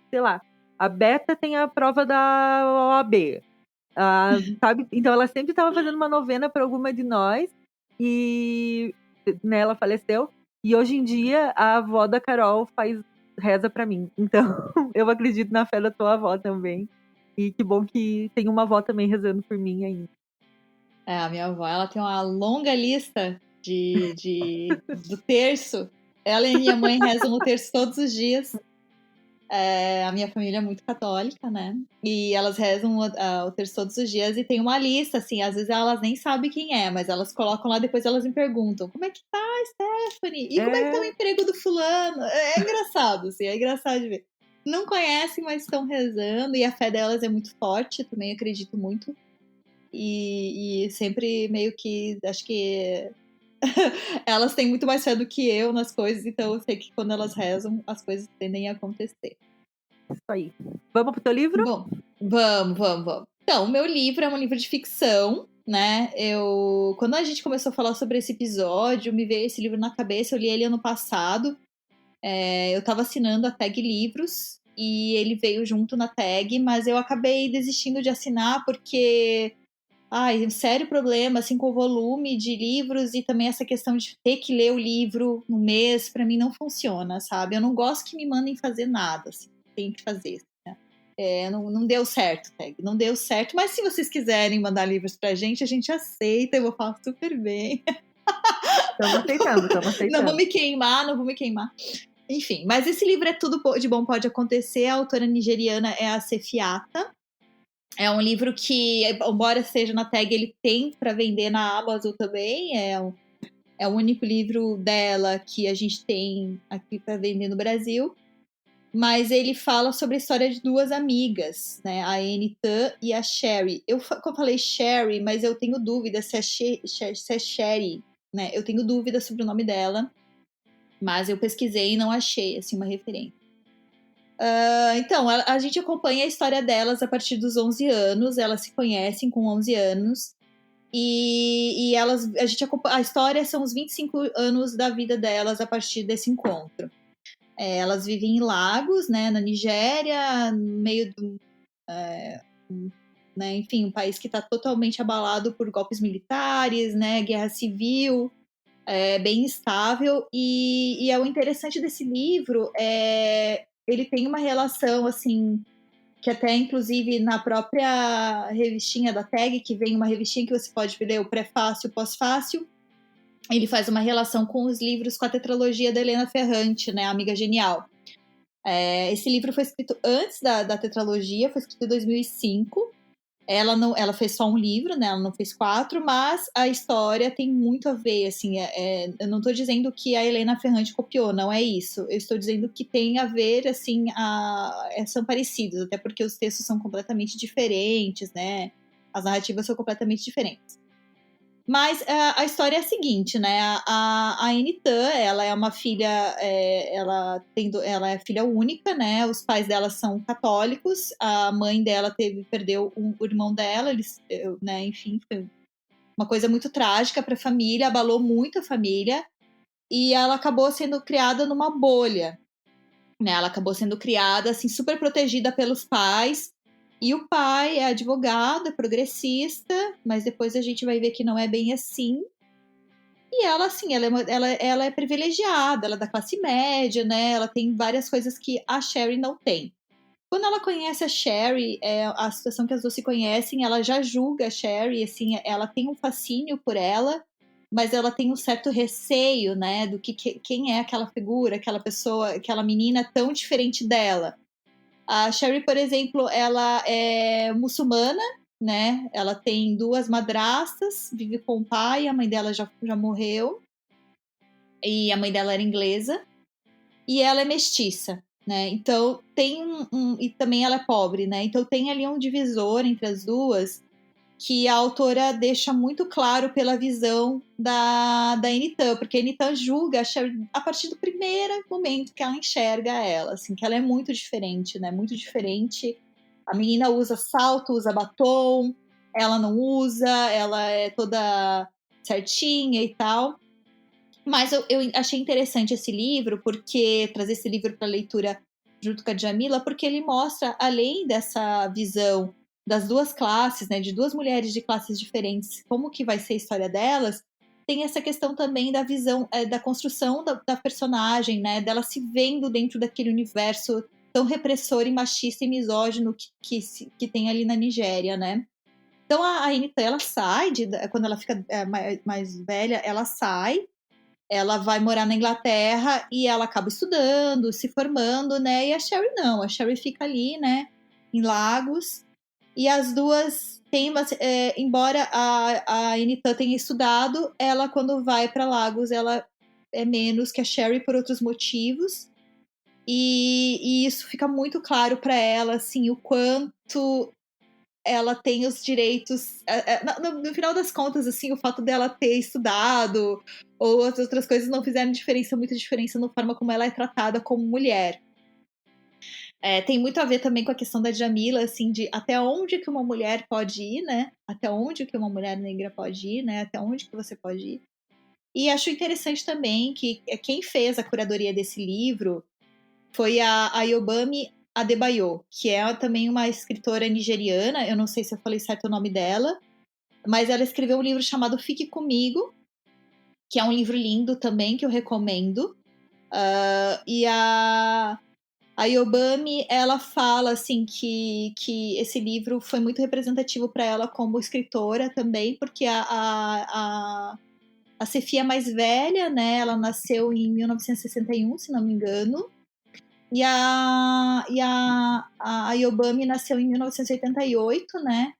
Sei lá, a Beta tem a prova da OAB. Sabe? Então ela sempre estava fazendo uma novena para alguma de nós e, né, ela faleceu. E hoje em dia a avó da Carol reza para mim. Então eu acredito na fé da tua avó também. E que bom que tem uma avó também rezando por mim ainda. A minha avó, ela tem uma longa lista do terço. Ela e minha mãe rezam no terço todos os dias. A minha família é muito católica, né? E elas rezam o terço todos os dias e tem uma lista, assim, às vezes elas nem sabem quem é, mas elas colocam lá, depois elas me perguntam, como é que tá, Stephanie? E como é que tá o emprego do fulano? É engraçado, assim, é engraçado de ver. não conhecem, mas estão rezando, e a fé delas é muito forte, eu também acredito muito. E sempre meio que, acho que elas têm muito mais fé do que eu nas coisas, então eu sei que quando elas rezam, as coisas tendem a acontecer. Isso aí. Vamos pro teu livro? Bom, vamos. Então, o meu livro é um livro de ficção, né? Quando a gente começou a falar sobre esse episódio, me veio esse livro na cabeça, eu li ele ano passado. Eu tava assinando a Tag Livros e ele veio junto na tag, mas eu acabei desistindo de assinar porque, ai, sério problema, assim, com o volume de livros e também essa questão de ter que ler o livro no mês, pra mim não funciona, sabe? Eu não gosto que me mandem fazer nada, assim, tem que fazer. Não deu certo, Tag, não deu certo, mas se vocês quiserem mandar livros pra gente, a gente aceita, eu vou falar super bem. Estamos aceitando. Não vou me queimar. Enfim, mas esse livro é Tudo de Bom Pode Acontecer, a autora nigeriana é a Sefiata. É um livro que, embora seja na tag, ele tem para vender na Amazon também, é o único livro dela que a gente tem aqui para vender no Brasil. Mas ele fala sobre a história de duas amigas, né? A Enitan e a Sherry. Eu falei Sherry, mas eu tenho dúvida se é Sherry, né? Eu tenho dúvida sobre o nome dela, mas eu pesquisei e não achei, assim, uma referência. Então, a gente acompanha a história delas a partir dos 11 anos, elas se conhecem com 11 anos, e a história são os 25 anos da vida delas a partir desse encontro. Elas vivem em Lagos, né, na Nigéria, no meio do... né, enfim, um país que está totalmente abalado por golpes militares, né, guerra civil, bem instável. E o interessante desse livro ele tem uma relação, assim, que até, inclusive, na própria revistinha da Tag, que vem uma revistinha que você pode ler o prefácio e o pós-fácio, ele faz uma relação com os livros, com a tetralogia da Helena Ferrante, né, Amiga Genial. Esse livro foi escrito antes da tetralogia, foi escrito em 2005. Ela fez só um livro, né? Ela não fez 4, mas a história tem muito a ver, assim, eu não estou dizendo que a Helena Ferrante copiou, não é isso. Eu estou dizendo que tem a ver, assim, são parecidos, até porque os textos são completamente diferentes, né? As narrativas são completamente diferentes. Mas a história é a seguinte, né? A Enitan, ela é uma filha, ela é filha única, né? Os pais dela são católicos, a mãe dela perdeu o irmão dela, né? Enfim, foi uma coisa muito trágica para a família, abalou muito a família, e ela acabou sendo criada numa bolha, né? Ela acabou sendo criada, assim, super protegida pelos pais. E o pai é advogado, é progressista, mas depois a gente vai ver que não é bem assim. E ela, assim, ela é privilegiada, ela é da classe média, né? Ela tem várias coisas que a Sherry não tem. Quando ela conhece a Sherry, a situação que as duas se conhecem, ela já julga a Sherry, assim, ela tem um fascínio por ela, mas ela tem um certo receio, né, do quem é aquela figura, aquela pessoa, aquela menina tão diferente dela. A Sherry, por exemplo, ela é muçulmana, né? Ela tem 2 madrastas, vive com o pai, a mãe dela já morreu, e a mãe dela era inglesa, e ela é mestiça, né? Então tem e também ela é pobre, né? Então tem ali um divisor entre as duas que a autora deixa muito claro pela visão da Enitan, porque a Enitan julga a Sherry a partir do primeiro momento que ela enxerga ela, assim, que ela é muito diferente, né? Muito diferente. A menina usa salto, usa batom, ela não usa, ela é toda certinha e tal. Mas eu achei interessante esse livro, porque trazer esse livro para leitura junto com a Djamila, porque ele mostra, além dessa visão das duas classes, né, de duas mulheres de classes diferentes, como que vai ser a história delas, tem essa questão também da visão, da construção da personagem, né, dela se vendo dentro daquele universo tão repressor e machista e misógino que tem ali na Nigéria, né. Então a Anitta, ela sai, quando ela fica mais velha, ela sai, ela vai morar na Inglaterra e ela acaba estudando, se formando, né? E a Sherry não, a Sherry fica ali, né? Em Lagos. E as duas têm embora a Anitta tenha estudado, ela quando vai para Lagos, ela é menos que a Sherry por outros motivos. e isso fica muito claro para ela, assim, o quanto ela tem os direitos. No final das contas, assim, o fato dela ter estudado ou as outras coisas não fizeram muita diferença na forma como ela é tratada como mulher. Tem muito a ver também com a questão da Djamila, assim, de até onde que uma mulher pode ir, né? Até onde que uma mulher negra pode ir, né? Até onde que você pode ir. E acho interessante também que quem fez a curadoria desse livro foi a Ayobami Adebayo, que é também uma escritora nigeriana. Eu não sei se eu falei certo o nome dela, mas ela escreveu um livro chamado Fique Comigo, que é um livro lindo também, que eu recomendo. E a Ayobami, ela fala assim que esse livro foi muito representativo para ela como escritora também, porque a Sefia é mais velha, né? Ela nasceu em 1961, se não me engano. E a Ayobami nasceu em 1988, né?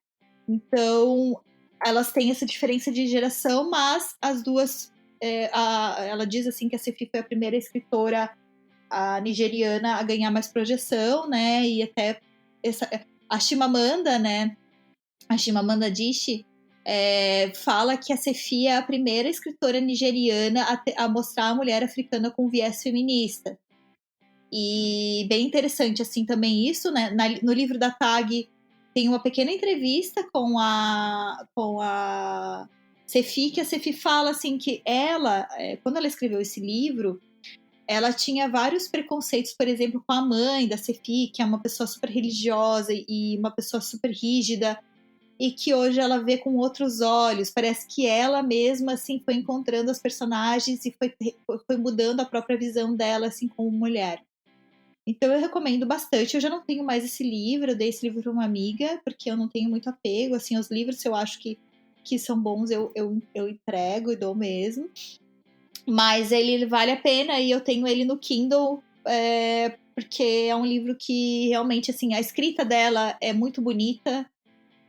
Então, elas têm essa diferença de geração, mas as duas. Ela diz assim que a Sefi foi a primeira escritora nigeriana a ganhar mais projeção, né? E até a Chimamanda, né? A Chimamanda Adichie fala que a Sefi é a primeira escritora nigeriana a mostrar a mulher africana com viés feminista. E bem interessante, assim, também isso, né? No livro da Tag tem uma pequena entrevista com a Sefi, que a Sefi fala, assim, que ela, quando ela escreveu esse livro, ela tinha vários preconceitos, por exemplo, com a mãe da Sefi, que é uma pessoa super religiosa e uma pessoa super rígida, e que hoje ela vê com outros olhos. Parece que ela mesma, assim, foi encontrando as personagens e foi mudando a própria visão dela, assim, como mulher. Então eu recomendo bastante. Eu já não tenho mais esse livro, eu dei esse livro para uma amiga, porque eu não tenho muito apego, assim, aos livros, se eu acho que são bons, eu entrego e dou mesmo. Mas ele vale a pena e eu tenho ele no Kindle, porque é um livro que realmente, assim, a escrita dela é muito bonita.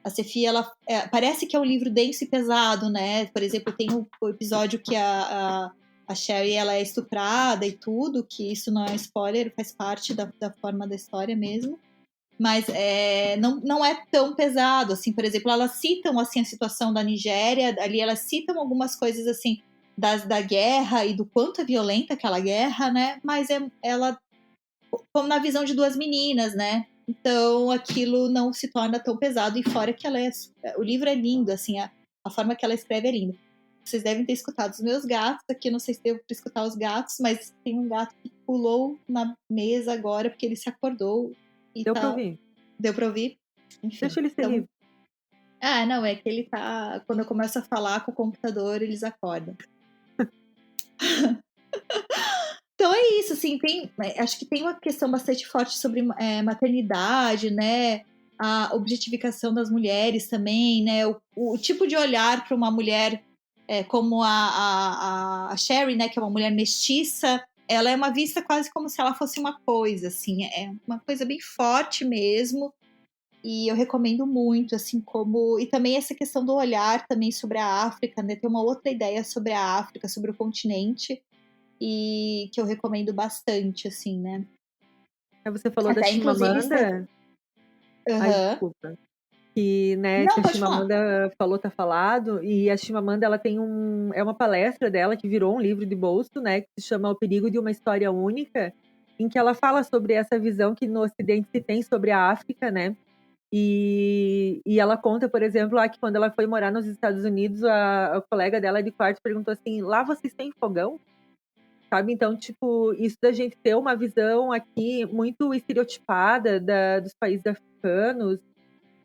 A Sefia, ela parece que é um livro denso e pesado, né? Por exemplo, tem o episódio que a Sherry ela é estuprada e tudo, que isso não é spoiler, faz parte da forma da história mesmo. Mas não é tão pesado, assim, por exemplo, elas citam, assim, a situação da Nigéria, ali elas citam algumas coisas, assim, da guerra e do quanto é violenta aquela guerra, né? Mas ela, como na visão de duas meninas, né? Então aquilo não se torna tão pesado, e fora que o livro é lindo, assim, a forma que ela escreve é linda. Vocês devem ter escutado os meus gatos aqui, eu não sei se devo escutar os gatos, mas tem um gato que pulou na mesa agora porque ele se acordou e Deu pra ouvir. Deu pra ouvir? Enfim. Deixa ele ser Então, livre. não, é que ele tá. Quando eu começo a falar com o computador, eles acordam. Então é isso, assim, acho que tem uma questão bastante forte sobre maternidade, né? A objetificação das mulheres também, né? O tipo de olhar para uma mulher como a Sherry, né? Que é uma mulher mestiça, ela é uma vista quase como se ela fosse uma coisa, assim, é uma coisa bem forte mesmo. E eu recomendo muito, assim como. E também essa questão do olhar também sobre a África, né? Tem uma outra ideia sobre a África, sobre o continente, e que eu recomendo bastante, assim, né? Aí você falou da Até, inclusive, Chimamanda. Ai, Uhum. desculpa. Que, né, que Não, a pode falar. Chimamanda falou, tá falado, e a Chimamanda, ela tem é uma palestra dela que virou um livro de bolso, né, que se chama O Perigo de uma História Única, em que ela fala sobre essa visão que no Ocidente se tem sobre a África, né, e ela conta, por exemplo, lá que quando ela foi morar nos Estados Unidos, a colega dela de quarto perguntou assim, lá vocês têm fogão? Sabe? Então, tipo, isso da gente ter uma visão aqui muito estereotipada dos países africanos,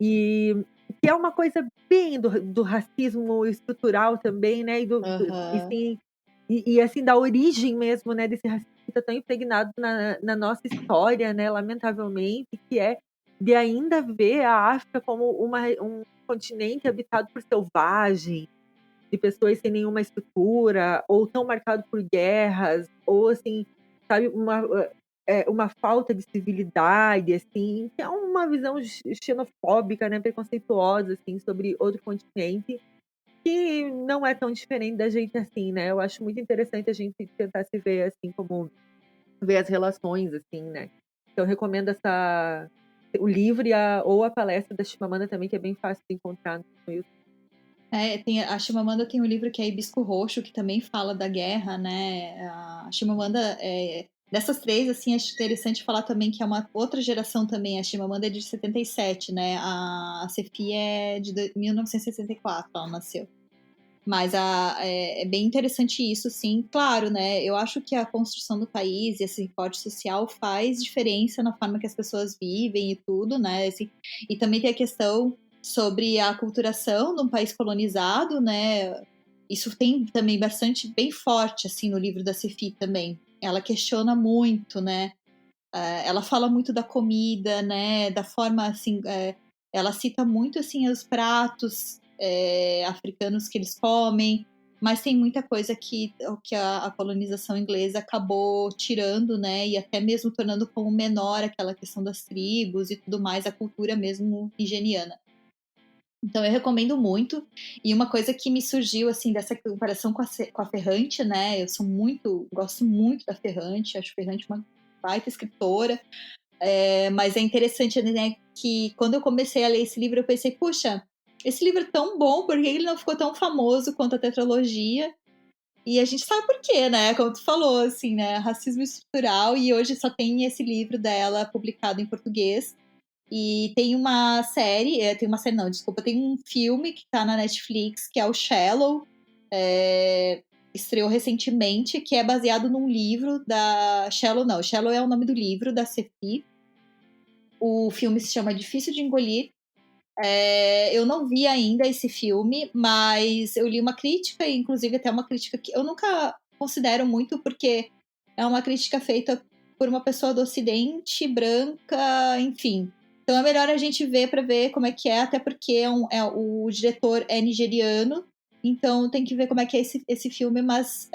e que é uma coisa bem do racismo estrutural também, né? Uhum. E assim, da origem mesmo, né? Desse racismo que está tão impregnado na nossa história, né? Lamentavelmente, que é de ainda ver a África como um continente habitado por selvagem, de pessoas sem nenhuma estrutura, ou tão marcado por guerras, ou assim, sabe, uma falta de civilidade, assim, que é uma visão xenofóbica, né, preconceituosa, assim, sobre outro continente, que não é tão diferente da gente assim, né? Eu acho muito interessante a gente tentar se ver assim como ver as relações, assim, né. Então eu recomendo o livro ou a palestra da Chimamanda também, que é bem fácil de encontrar no YouTube. A Chimamanda tem um livro que é Hibisco Roxo, que também fala da guerra, né? A Chimamanda, dessas três, assim, acho interessante falar também que é uma outra geração também. A Chimamanda é de 77, né? A Sefi é de 1964, ela nasceu. Mas é bem interessante isso, sim. Claro, né? Eu acho que a construção do país e esse recorte social faz diferença na forma que as pessoas vivem e tudo, né? E também tem a questão sobre a aculturação de um país colonizado, né? Isso tem também bastante, bem forte, assim, no livro da Sefi também. Ela questiona muito, né? Ela fala muito da comida, né? Da forma, assim, ela cita muito, assim, os pratos africanos que eles comem, mas tem muita coisa que a colonização inglesa acabou tirando, né? E até mesmo tornando como menor aquela questão das tribos e tudo mais, a cultura mesmo nigeriana. Então eu recomendo muito. E uma coisa que me surgiu assim dessa comparação com a Ferrante, né? Gosto muito da Ferrante, acho Ferrante uma baita escritora. Mas é interessante, né, que quando eu comecei a ler esse livro, eu pensei, puxa, esse livro é tão bom, por que ele não ficou tão famoso quanto a tetralogia? E a gente sabe por quê, né? Como tu falou, assim, né? Racismo estrutural, e hoje só tem esse livro dela publicado em português. E tem uma série, não, desculpa, tem um filme que tá na Netflix, que é o Shallow, estreou recentemente, que é baseado num livro da Shallow é o nome do livro da Sefi. O filme se chama Difícil de Engolir. Eu não vi ainda esse filme, mas eu li uma crítica, inclusive até uma crítica que eu nunca considero muito, porque é uma crítica feita por uma pessoa do Ocidente, branca, enfim. Então é melhor a gente ver para ver como é que é, até porque o diretor é nigeriano, então tem que ver como é que é esse filme, mas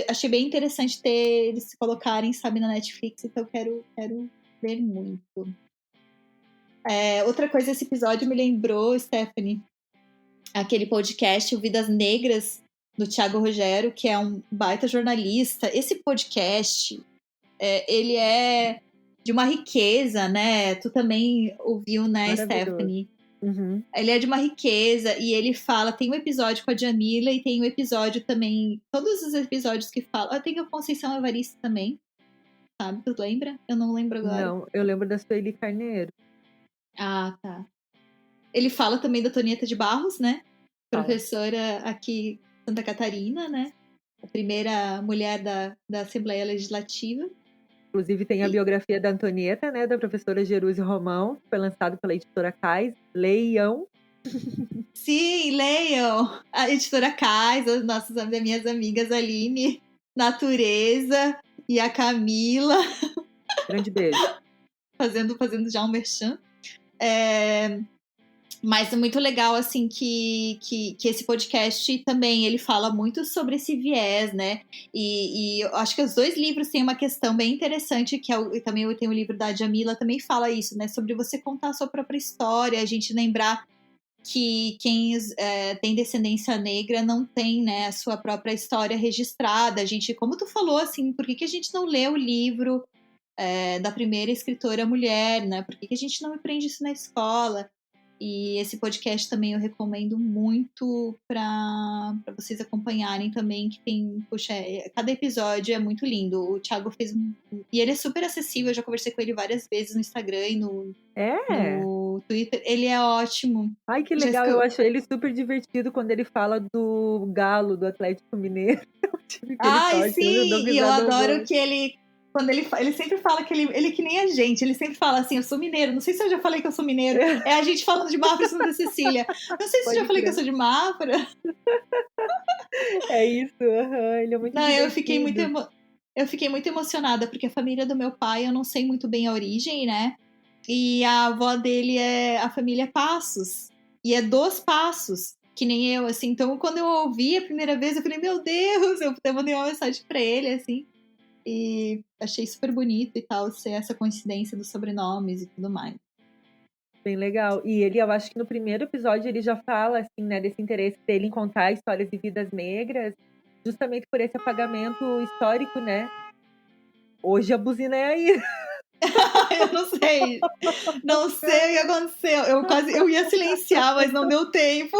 achei bem interessante ter eles se colocarem, sabe, na Netflix, então quero ver muito. Outra coisa, esse episódio me lembrou, Stephanie, aquele podcast, o Vidas Negras, do Thiago Rogério, que é um baita jornalista. Esse podcast, ele é de uma riqueza, né? Tu também ouviu, né, Maravilhoso. Stephanie? Uhum. Ele é de uma riqueza e ele fala, tem um episódio com a Jamila e tem um episódio também, todos os episódios que falam, tem a Conceição Evaristo também, sabe? Tu lembra? Eu não lembro agora. Não, eu lembro da Sueli Carneiro. Ah, tá. Ele fala também da Tonieta de Barros, né? Fala. Professora aqui em Santa Catarina, né? A primeira mulher da Assembleia Legislativa. Inclusive tem a biografia da Antonieta, né, da professora Jeruse Romão, que foi lançado pela editora Cais. Leiam. Sim, leiam! A editora Cais, as minhas amigas Aline, Natureza e a Camila, Grande beijo. fazendo já um merchan. Mas é muito legal, assim, que esse podcast também, ele fala muito sobre esse viés, né? E eu acho que os dois livros têm uma questão bem interessante, que também eu tenho o livro da Jamila, também fala isso, né? Sobre você contar a sua própria história, a gente lembrar que quem tem descendência negra não tem, né, a sua própria história registrada. A gente, como tu falou, assim, por que a gente não lê o livro da primeira escritora mulher, né? Por que a gente não aprende isso na escola? E esse podcast também eu recomendo muito para vocês acompanharem também, que tem, puxa, cada episódio é muito lindo. O Thiago fez e ele é super acessível, eu já conversei com ele várias vezes no Instagram e no Twitter. Ele é ótimo. Ai, que Já legal, eu acho ele super divertido quando ele fala do Galo, do Atlético Mineiro. O time que ele Ai, torce, eu dou sim! E eu risada adoro horrores. que quando ele sempre fala que ele que nem a gente, ele sempre fala assim, eu sou mineiro, não sei se eu já falei que eu sou mineiro, é a gente falando de Mafra e Santa Cecília, não sei se eu já Pode falei que eu crer. sou de Mafra. É isso, ele é muito Não, divertido. eu fiquei muito emocionada, porque a família do meu pai, eu não sei muito bem a origem, né, e a avó dele é a família Passos, e é dos Passos, que nem eu, assim, então quando eu ouvi a primeira vez, eu falei, meu Deus, eu mandei uma mensagem pra ele, assim, e achei super bonito e tal, ser essa coincidência dos sobrenomes e tudo mais. Bem legal. E ele, eu acho que no primeiro episódio ele já fala, assim, né, desse interesse dele em contar histórias de vidas negras, justamente por esse apagamento histórico, né? Hoje a buzina é aí. Eu não sei. Não sei o que aconteceu. Eu ia silenciar, mas não deu tempo.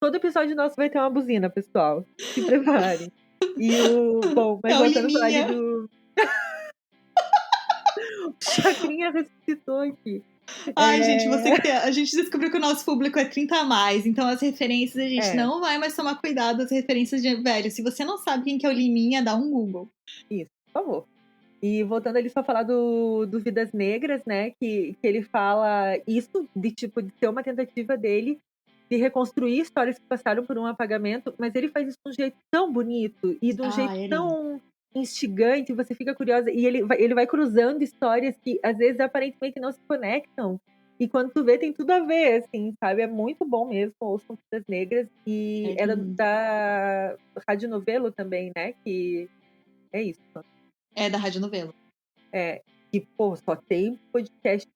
Todo episódio nosso vai ter uma buzina, pessoal. Se preparem. Mas É o voltando a falar ali Liminha. do... Chacrinha ressuscitou aqui. Ai, gente, a gente descobriu que o nosso público é 30 a mais, então as referências a gente não vai mais tomar cuidado, as referências de velho. Se você não sabe quem que é o Liminha, dá um Google. Isso, por favor. E voltando ali só falar do Vidas Negras, né? Que ele fala isso de tipo de ser uma tentativa dele de reconstruir histórias que passaram por um apagamento, mas ele faz isso de um jeito tão bonito e de um jeito tão instigante, você fica curiosa, e ele vai cruzando histórias que às vezes aparentemente não se conectam, e quando tu vê tem tudo a ver, assim, sabe? É muito bom mesmo, ouçam Vidas Negras, e ela da Rádio Novelo também, né? Que é isso. É da Rádio Novelo. Que, pô, só tem podcast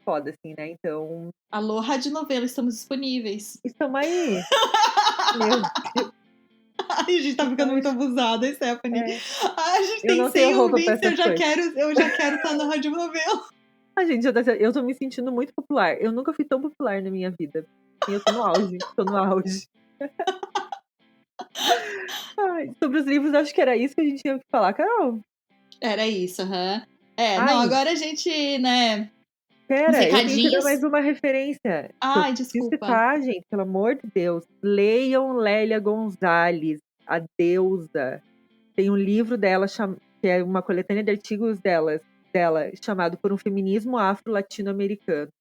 foda, assim, né? Então... Alô, Rádio Novelo, estamos disponíveis. Estamos aí. Meu Deus. Ai, a gente tá ficando muito abusada, Stephanie. A gente eu tem 100 ouvintes, eu já quero estar na Rádio Novelo. Gente, eu tô me sentindo muito popular. Eu nunca fui tão popular na minha vida. E eu tô no auge. Ai, sobre os livros, acho que era isso que a gente tinha que falar, Carol. Era isso, aham. Não, agora a gente, né... Pera, eu tenho que dar mais uma referência. Ai, desculpa. Tá, gente, pelo amor de Deus. Leiam Lélia Gonzalez, a deusa. Tem um livro dela, que é uma coletânea de artigos dela, chamado Por um Feminismo Afro-Latino-Americano.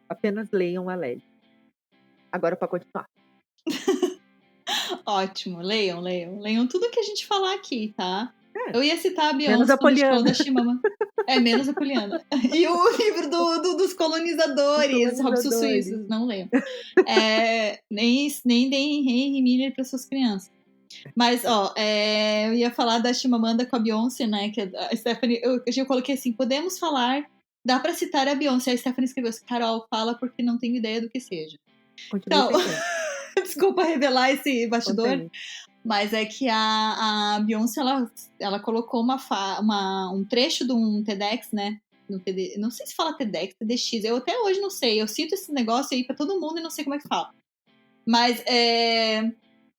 Apenas leiam a Lélia. Agora para continuar. Ótimo, leiam tudo que a gente falar aqui, tá? Eu ia citar a Beyoncé menos a Poliana. Da Chimamanda. Menos a Poliana. E o livro dos colonizadores, Robson Suíços, não leiam. Nem deem Henry Miller para suas crianças. Mas, eu ia falar da Chimamanda com a Beyoncé, né? Que a Stephanie, eu coloquei assim, podemos falar, dá para citar a Beyoncé. A Stephanie escreveu assim, Carol, fala porque não tenho ideia do que seja. Então, desculpa revelar esse bastidor, mas é que a Beyoncé, ela colocou um trecho de um TEDx, né? Não sei se fala TEDx, TEDx, eu até hoje não sei. Eu cito esse negócio aí pra todo mundo e não sei como é que fala. Mas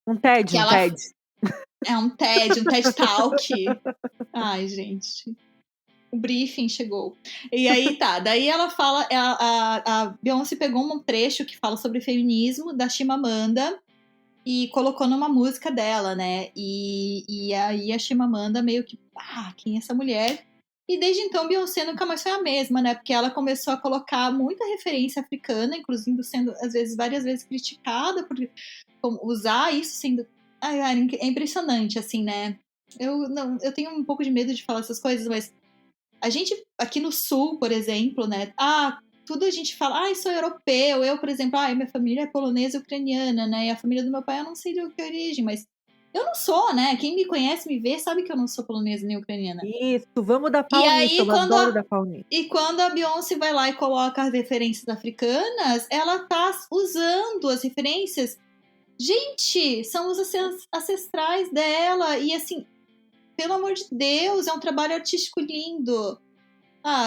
um TED. É um TED Talk. Ai, gente. O briefing chegou. E aí tá, daí ela fala, a Beyoncé pegou um trecho que fala sobre feminismo da Chimamanda e colocou numa música dela, né? E aí a Chimamanda meio que, quem é essa mulher? E desde então Beyoncé nunca mais foi a mesma, né? Porque ela começou a colocar muita referência africana, inclusive sendo, às vezes, várias vezes criticada por usar isso sendo... é impressionante, assim, né? Eu tenho um pouco de medo de falar essas coisas, mas a gente, aqui no Sul, por exemplo, né? Tudo a gente fala, sou europeu. Eu, por exemplo, minha família é polonesa e ucraniana, né? E a família do meu pai, eu não sei de que origem, mas eu não sou, né? Quem me conhece, me vê, sabe que eu não sou polonesa nem ucraniana. Isso, vamos dar pau nisso, eu adoro dar pau nisso. E quando a Beyoncé vai lá e coloca as referências africanas, ela tá usando as referências. Gente, são os ancestrais dela. E assim, pelo amor de Deus, é um trabalho artístico lindo.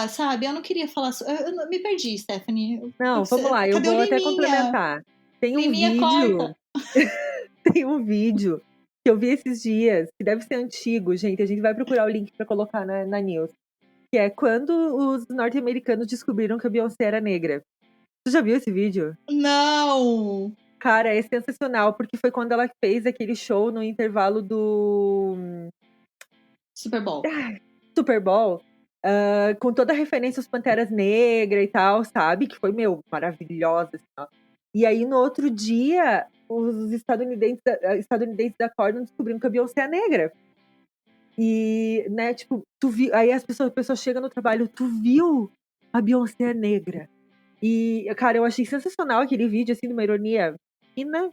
Sabe, eu não queria falar... Eu me perdi, Stephanie. Não, vamos lá, eu vou até complementar. Tem um vídeo... Tem um vídeo que eu vi esses dias, que deve ser antigo, gente. A gente vai procurar o link pra colocar na news. Que é quando os norte-americanos descobriram que a Beyoncé era negra. Você já viu esse vídeo? Não! Cara, é sensacional, porque foi quando ela fez aquele show no intervalo do... Super Bowl. Com toda a referência aos Panteras Negras e tal, sabe? Que foi, maravilhosa. Assim, e aí, no outro dia, os estadunidenses da Acordam descobriram que a Beyoncé é negra. E, né, tipo, aí a pessoa chega no trabalho, tu viu? A Beyoncé é negra. E, cara, eu achei sensacional aquele vídeo, assim, de uma ironia fina,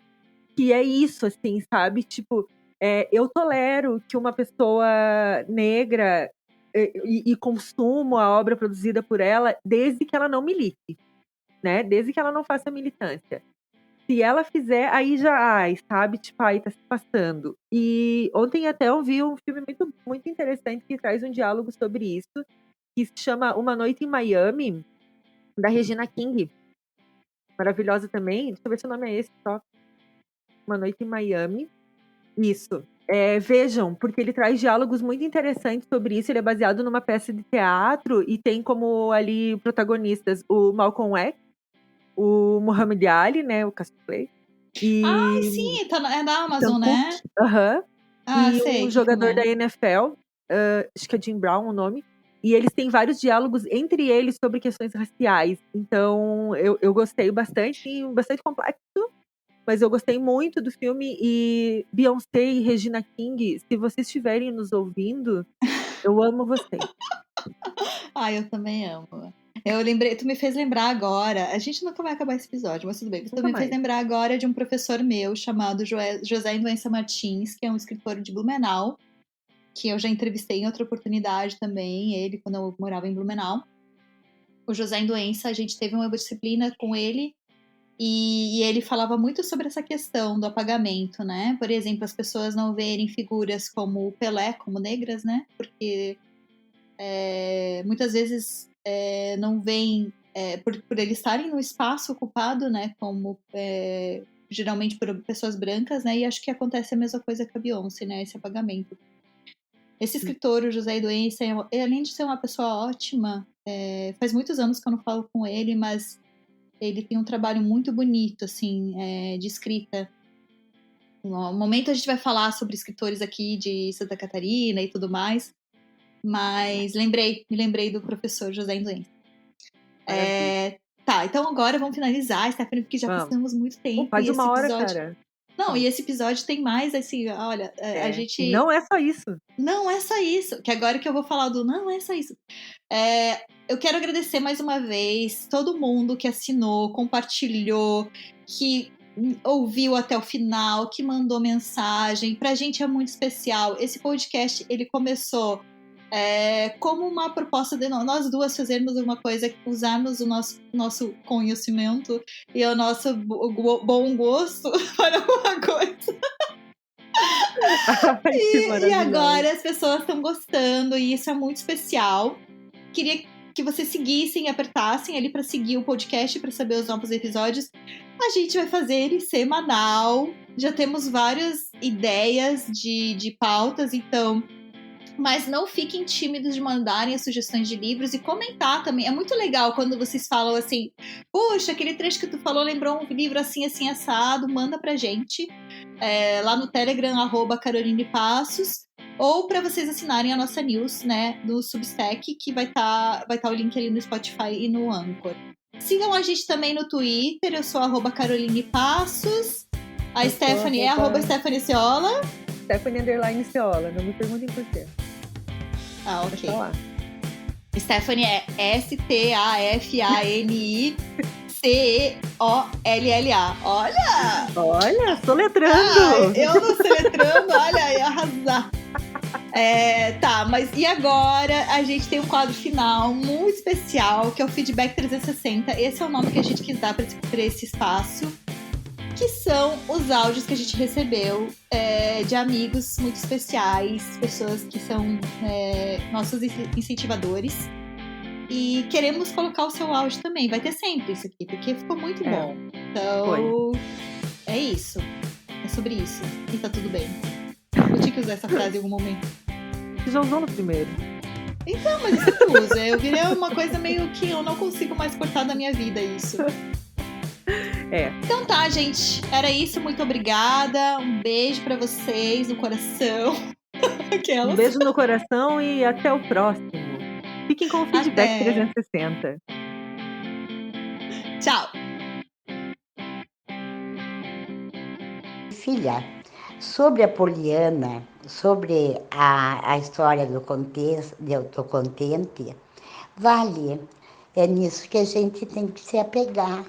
que é isso, assim, sabe? Tipo, eu tolero que uma pessoa negra e consumo a obra produzida por ela, desde que ela não milite, né? Desde que ela não faça militância. se ela fizer, aí já, ai, sabe, tipo, aí tá se passando. E ontem até eu vi um filme muito, muito interessante que traz um diálogo sobre isso, que se chama Uma Noite em Miami, da Regina King. Maravilhosa também. Deixa eu ver se o nome é esse, só. Uma Noite em Miami. Isso. Vejam, porque ele traz diálogos muito interessantes sobre isso. Ele é baseado numa peça de teatro e tem como ali protagonistas o Malcolm X, o Muhammad Ali, né, o Cassius Clay, Ai, e sim, é da Sam Amazon, né? Cooke, aham, Ah, e sei um que filme jogador da é. NFL, acho que é Jim Brown o nome, e eles têm vários diálogos entre eles sobre questões raciais. Então, eu gostei bastante, bastante complexo, mas eu gostei muito do filme. E Beyoncé e Regina King, se vocês estiverem nos ouvindo, eu amo vocês. Ah, eu também amo. Eu lembrei, tu me fez lembrar agora. A gente nunca vai acabar esse episódio, mas tudo bem. Tu Nunca me fez mais. lembrar agora de um professor meu chamado José Indoença Martins, que é um escritor de Blumenau, que eu já entrevistei em outra oportunidade também, ele, quando eu morava em Blumenau. O José Indoença, a gente teve uma disciplina com ele e ele falava muito sobre essa questão do apagamento, né? Por exemplo, as pessoas não verem figuras como o Pelé como negras, né? Porque muitas vezes não veem, por eles estarem no espaço ocupado, né? Como geralmente por pessoas brancas, né? E acho que acontece a mesma coisa com a Beyoncé, né? Esse apagamento. Esse escritor, o José Idoença, além de ser uma pessoa ótima, faz muitos anos que eu não falo com ele, mas ele tem um trabalho muito bonito, assim, de escrita. No momento a gente vai falar sobre escritores aqui de Santa Catarina e tudo mais, mas me lembrei do professor José Idoença. Tá, então agora vamos finalizar, Stephanie, porque já Vamos. passamos muito tempo Faz e esse 1 hora, episódio... cara. Não, e esse episódio tem mais, assim, olha, a E gente... não é só isso. Não é só isso, que agora que eu vou falar do não é só isso. Eu quero agradecer mais uma vez todo mundo que assinou, compartilhou, que ouviu até o final, que mandou mensagem. Pra gente é muito especial. Esse podcast, ele começou como uma proposta de nós duas fazermos uma coisa, usarmos o nosso conhecimento e o nosso bom gosto para alguma coisa. Ai, que E maravilhoso. agora as pessoas estão gostando e isso é muito especial. Queria que vocês seguissem, apertassem ali para seguir o podcast, para saber os novos episódios. A gente vai fazer ele semanal. Já temos várias ideias de pautas, então. Mas não fiquem tímidos de mandarem as sugestões de livros e comentar também. É muito legal quando vocês falam assim: puxa, aquele trecho que tu falou lembrou um livro assim, assim, assado. Manda pra gente lá no Telegram, @Caroline Passos, ou para vocês assinarem a nossa news, né, do Substack, que vai tá o link ali no Spotify e no Anchor. Sigam a gente também no Twitter, eu sou @Caroline Passos. A Stephanie é @Stephanie Ciola. Stephanie Ciola, não me perguntem por quê. Ah, ok. Falar. Stephanie é STAFANICEOLLA. Olha, soletrando! Eu não soletrando, olha aí, arrasar. Tá, mas e agora a gente tem um quadro final muito especial, que é o Feedback 360. Esse é o nome que a gente quis dar para esse espaço, que são os áudios que a gente recebeu de amigos muito especiais, pessoas que são nossos incentivadores. E queremos colocar o seu áudio também. Vai ter sempre isso aqui, porque ficou muito bom. Então, é isso. É sobre isso. E tá tudo bem. Eu tinha que usar essa frase em algum momento. Você já usou no primeiro. Então, mas isso que usa. Eu virei uma coisa meio que eu não consigo mais cortar da minha vida isso. Então tá, gente. Era isso. Muito obrigada. Um beijo pra vocês no coração. Um beijo no coração e até o próximo. Fiquem com o Feedback 360. Tchau. Filha, sobre a Poliana, sobre a história do contexto, Eu Tô Contente, vale. É nisso que a gente tem que se apegar.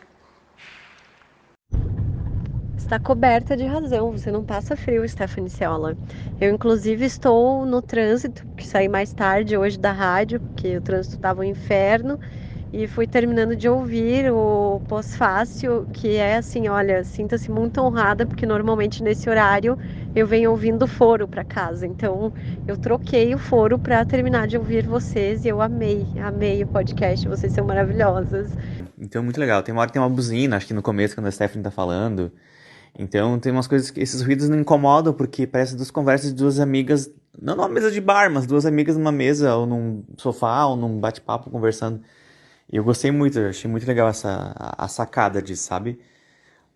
Está coberta de razão, você não passa frio, Stephanie Ciola. Eu, inclusive, estou no trânsito, que saí mais tarde hoje da rádio, porque o trânsito estava um inferno, e fui terminando de ouvir o pós-fácil, que é assim, olha, sinta-se muito honrada, porque normalmente nesse horário eu venho ouvindo o foro para casa. Então eu troquei o foro para terminar de ouvir vocês e eu amei o podcast, vocês são maravilhosas. Então é muito legal. Tem uma hora que tem uma buzina, acho que no começo, quando a Stephanie tá falando. Então tem umas coisas que esses ruídos não incomodam, porque parece duas conversas de duas amigas, não numa mesa de bar, mas duas amigas numa mesa, ou num sofá, ou num bate-papo conversando. E eu gostei muito, eu achei muito legal a sacada disso, sabe?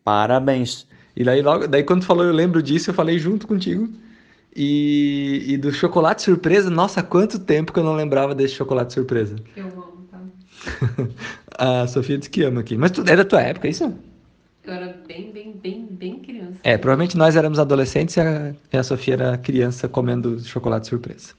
Parabéns. E daí quando tu falou, eu lembro disso, eu falei junto contigo. E do chocolate surpresa, nossa, quanto tempo que eu não lembrava desse chocolate surpresa. Eu amo, tá? A Sofia disse que ama aqui. Mas é da tua época, é isso? Eu era bem criança. Provavelmente nós éramos adolescentes e a Sofia era criança comendo chocolate surpresa.